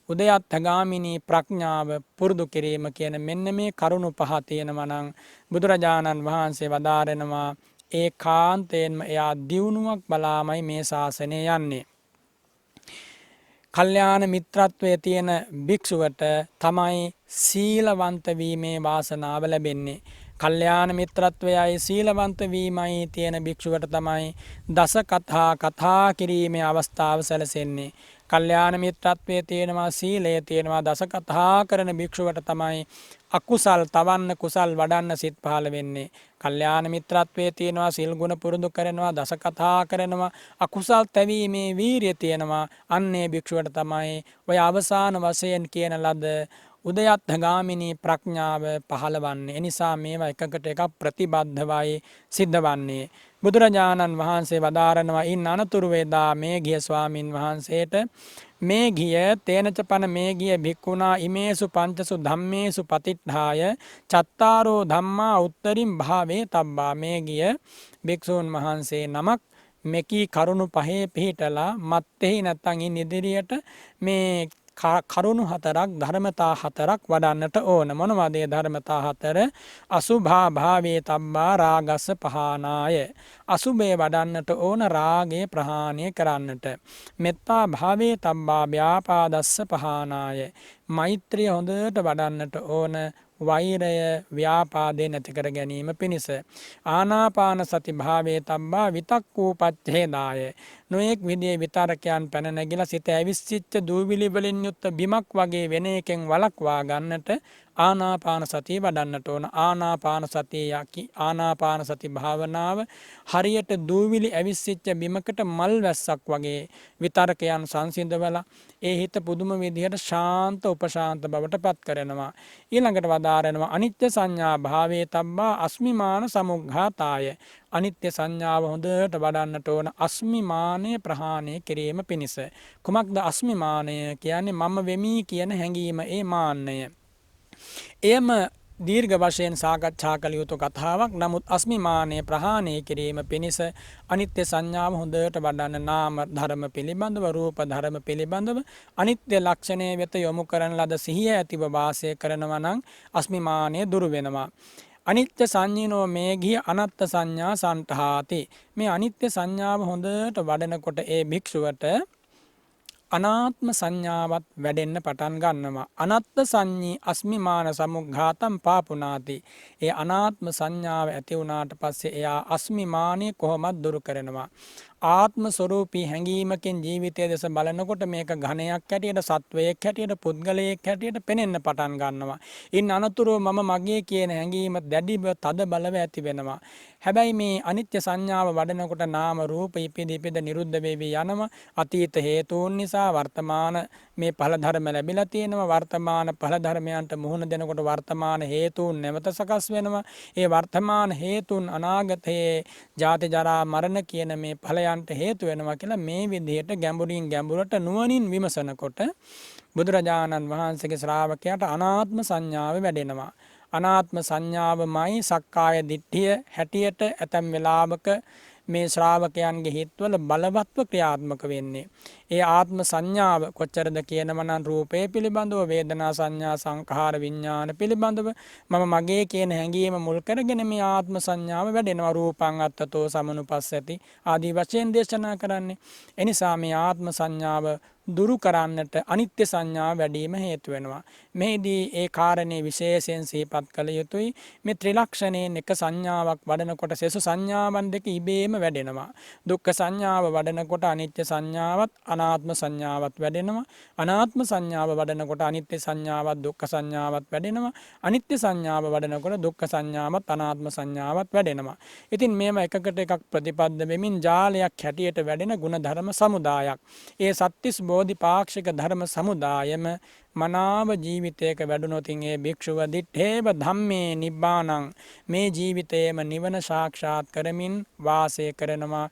උදයත්ථගාමිනී ප්‍රඥාව පුරුදු කිරීම කියන මෙන්න මේ කරුණු පහ තියෙනවා නම් බුදුරජාණන් වහන්සේ වදාරනවා ඒකාන්තයෙන්ම එයා දියුණුවක් බලාමයි මේ ශාසනය යන්නේ. කල්යාණ මිත්‍රත්වයේ තියෙන භික්ෂුවට තමයි සීලවන්ත වීමේ වාසනාව ලැබෙන්නේ. කල්යාණ මිත්‍රත්වයයි සීලවන්ත වීමයි තියෙන භික්ෂුවට තමයි දස කතා කතා කිරීමේ අවස්ථාව සැලසෙන්නේ. කල්යාණ මිත්‍රත්වයේ තියෙනවා සීලය තියෙනවා දස කතා කරන භික්ෂුවට තමයි අකුසල් තවන්න කුසල් වඩන්න සිත් පහළ වෙන්නේ. කල්යාණ මිත්‍රත්වයේ තියෙනවා සිල් ගුණ පුරුදු කරනවා දස කතා කරනවා අකුසල් තැවීමේ වීරිය තියෙනවා. අන්නේ භික්ෂුවට තමයි ඔය අවසාන වශයෙන් කියන ලද උදයත්ථ ගාමිනී ප්‍රඥාව පහළවන්නේ. එනිසා මේවා එකකට එකක් ප්‍රතිබද්ධවයි සිද්ධ වන්නේ. බුදුරජාණන් වහන්සේ වදාරනවා ඉන් අනතුරු වේදා මේ ගිය ස්වාමින් වහන්සේට මේ ගිය තේනචපන මේ ගිය භික්ඛුනා ඉමේසු පංචසු ධම්මේසු පතිට්ඨාය චත්තාරෝ ධම්මා උත්තරින් භාවේ තබ්බා. මේ ගිය භික්ෂූන් වහන්සේ නමක් මෙකී කරුණු පහේ පිහිටලා මත්තෙහි නැත්තන් ඉන් ඉදිරියට මේ කරුණු හතරක් ධර්මතා හතරක් වඩන්නට ඕන. මොනවද ඒ ධර්මතා හතර? අසුභා භාවේ තබ්බා රාගස්ස පහනාය. අසුභේ වඩන්නට ඕන රාගය ප්‍රහාණය කරන්නට. මෙත්තා භාවේ තබ්බා ව්‍යාපාදස්ස පහනාය. මෛත්‍රිය හොඳට වඩන්නට ඕන වෛරය ව්‍යාපාදේ නැති කර ගැනීම පිණිස. ආනාපාන සති භාවේ තබ්බා විතක්කූපච්ඡේදාය. නොයෙක් විදිහේ විතරකයන් පැන නැගිලා සිත ඇවිස්සිච්ච දූවිලි වලින් යුක්ත බිමක් වගේ වෙන එකෙන් වළක්වා ගන්නට ආනාපාන සතිය වඩන්නට ඕන. ආනාපාන සති භාවනාව හරියට දූවිලි ඇවිස්සිච්ච බිමකට මල් වැස්සක් වගේ විතරකයන් සංසිඳවලා ඒ හිත පුදුම විදිහට ශාන්ත උපශාන්ත බවට පත් කරනවා. ඊළඟට වදාරනවා අනිත්‍ය සංඥා භාවේ තබ්බා අස්මිමාන සමුග්ඝාතාය. අනිත්‍ය සංඥාව හොඳට වඩන්නට ඕන අස්මිමානය ප්‍රහාණය කිරීම පිණිස. කුමක්ද අස්මිමානය කියන්නේ? මම වෙමි කියන හැඟීම, ඒ මාන්නය. එයම දීර්ඝ වශයෙන් සාකච්ඡා කළ යුතු කතාවක්. නමුත් අස්මිමානය ප්‍රහාණය කිරීම පිණිස අනිත්‍ය සංඥාව හොඳට වඩන්න නාම ධර්ම පිළිබඳව රූප ධර්ම පිළිබඳව අනිත්‍ය ලක්ෂණය වෙත යොමු කරන ලද සිහිය ඇතිව වාසය කරනවා නම් අස්මිමානය දුරු වෙනවා. අනිත්‍ය සංඤිනෝ මේ ගිය අනත්ත් සංඥා සන්තහාති. මේ අනිත්‍ය සංඥාව හොඳට වඩනකොට ඒ භික්ෂුවට අනාත්ම සංඥාවත් වැඩෙන්න පටන් ගන්නවා. අනත්ත් සංඤී අස්මිමාන සමුග්ඝාතම් පාපුනාති. ඒ අනාත්ම සංඥාව ඇති වුණාට පස්සේ එයා අස්මිමානය කොහොමද දුරු කරනවා? ආත්ම ස්වરૂපී හැඟීමකින් ජීවිතය දෙස බලනකොට මේක ඝණයක් හැටියට, සත්වයක් හැටියට, පුද්ගලයෙක් හැටියට පෙනෙන්න පටන් ගන්නවා. ඉන් අනතුරුව මම මගේ කියන හැඟීම දැඩිව තද බලව ඇති වෙනවා. හැබැයි මේ අනිත්‍ය සංඥාව වඩනකොට නාම රූප ඉපිද නිරුද්ධ වෙවි යනවා. අතීත හේතුන් නිසා වර්තමාන මේ ඵල ධර්ම ලැබිලා තියෙනවා. වර්තමාන ඵල ධර්මයන්ට මුහුණ දෙනකොට වර්තමාන හේතුන් නැවත සකස් වෙනවා. ඒ වර්තමාන හේතුන් අනාගතයේ ජාති ජරා මරණ කියන මේ ඵලයන්ට හේතු වෙනවා කියලා මේ විදිහට ගැඹුරින් ගැඹුරට නුවණින් විමසනකොට බුදුරජාණන් වහන්සේගේ ශ්‍රාවකයාට අනාත්ම සංඥාව වැඩෙනවා. අනාත්ම සංඥාවමයි සක්කාය දිට්ඨිය හැටියට ඇතැම් වෙලාවක මේ ශ්‍රාවකයන්ගේ හිත්වල බලවත්ව ක්‍රියාත්මක වෙන්නේ. ඒ ආත්ම සංඥාව කොච්චරද කියනවනම් රූපය පිළිබඳව, වේදනා සංඥා සංඛාර විඥාන පිළිබඳව මම මගේ කියන හැඟීම මුල් කරගෙන මේ ආත්ම සංඥාව වැඩෙනවා. රූපං අත්තතෝ සමනුපස්සති ආදී වශයෙන් දේශනා කරන්නේ. එනිසා මේ ආත්ම සංඥාව දුරු කරන්නට අනිත්‍ය සංඥාව වැඩිම හේතු වෙනවා. මෙහිදී ඒ කාරණේ විශේෂයෙන් සිහිපත් කළ යුතුයි. මේ ත්‍රිලක්ෂණයෙන් එක සංඥාවක් වඩනකොට සෙසු සංඥාවන් දෙක ඉබේම වැඩෙනවා. දුක්ඛ සංඥාව වඩනකොට අනිත්‍ය සංඥාවත් අනාත්ම සංඥාවත් වැඩෙනවා. අනාත්ම සංඥාව වඩනකොට අනිත්‍ය සංඥාවත් දුක්ඛ සංඥාවත් වැඩෙනවා. අනිත්‍ය සංඥාව වඩනකොට දුක්ඛ සංඥාවත් අනාත්ම සංඥාවත් වැඩෙනවා. ඉතින් මේව එකකට එකක් ප්‍රතිපද වෙමින් ජාලයක් හැටියට වැඩෙන ගුණ ධර්ම සමුදායක්. ඒ සත්‍තිස් බෝධිපාක්ෂික ධර්ම සමුදායම මනාව ජීවිතයක වැඩුණොතින් ඒ භික්ෂුව දිත්තේව ධම්මේ නිබ්බානං මේ ජීවිතයේම නිවන සාක්ෂාත් කරමින් වාසය කරනවා.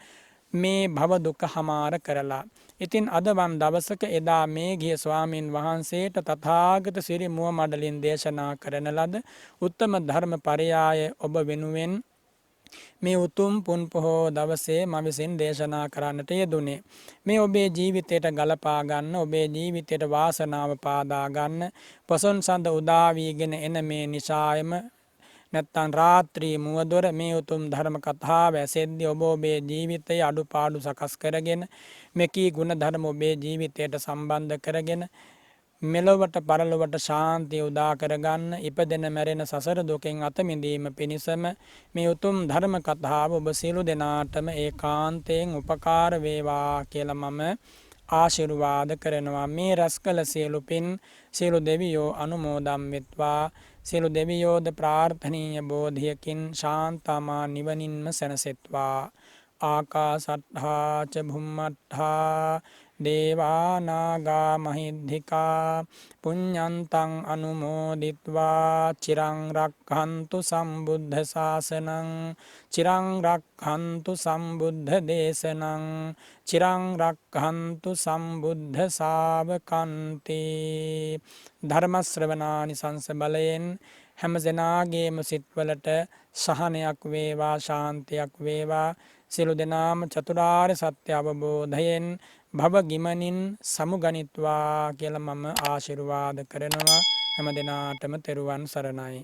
මේ භව දුක හමාර කරලා. ඉතින් අද වන් දවසක එදා මේ ගිය ස්වාමින් වහන්සේට තථාගත සිරි මුව මඩලින් දේශනා කරන ලද උත්තම ධර්ම පරයාය ඔබ වෙනුවෙන් මේ උතුම් පුන් පොහෝ දවසේ මම විසින් දේශනා කරන්නට යෙදුනේ. මේ ඔබේ ජීවිතයට ගලපා ගන්න, ඔබේ ජීවිතයට වාසනාව පාදා ගන්න, පොසොන් සඳ උදා වීගෙන එන මේ නිසායම නැත්තම් රාත්‍රී මුවදොර මේ උතුම් ධර්ම කතාව ඇසෙද්දී ඔබ ඔබේ ජීවිතයේ අඩුපාඩු සකස් කරගෙන මෙකී ගුණ ධර්ම ඔබේ ජීවිතයට සම්බන්ධ කරගෙන මෙලොවට පරලොවට ශාන්තිය උදා කරගන්න ඉපදෙන මැරෙන සසර දුකෙන් අත මිදීම පිණිසම මේ උතුම් ධර්ම කතාව ඔබ සියලු දෙනාටම ඒකාන්තයෙන් උපකාර වේවා කියලා මම ආශිර්වාද කරනවා. මේ රැස් කළ සියලු පින් සියලු දෙවියෝ අනුමෝදන් වෙත්වා. සියලු දෙවියෝද ප්‍රාර්ථනීය බෝධියකින් ශාන්තමා නිවනින්ම සැනසෙත්වා. ආකාසට්ඨා ච භුම්මට්ඨා දේවා නාග මහිද්దికා පුඤ්ඤන්තං අනුමෝදිත්වා චිරං රක්ඛන්තු සම්බුද්ධ ශාසනං චිරං රක්ඛන්තු සම්බුද්ධ දේශනං චිරං රක්ඛන්තු සම්බුද්ධ ශාවකන්ති. ධර්ම ශ්‍රවණානිසංස බලයෙන් හැම දෙනාගේම සිත්වලට සහනයක් වේවා, ශාන්තියක් වේවා. සියලු දෙනාම චතුරාර්ය සත්‍ය අවබෝධයෙන් භව ගිමනින් සමුගනිත්වා කියලා මම ආශිර්වාද කරනවා. හැම දෙනාටම තෙරුවන් සරණයි.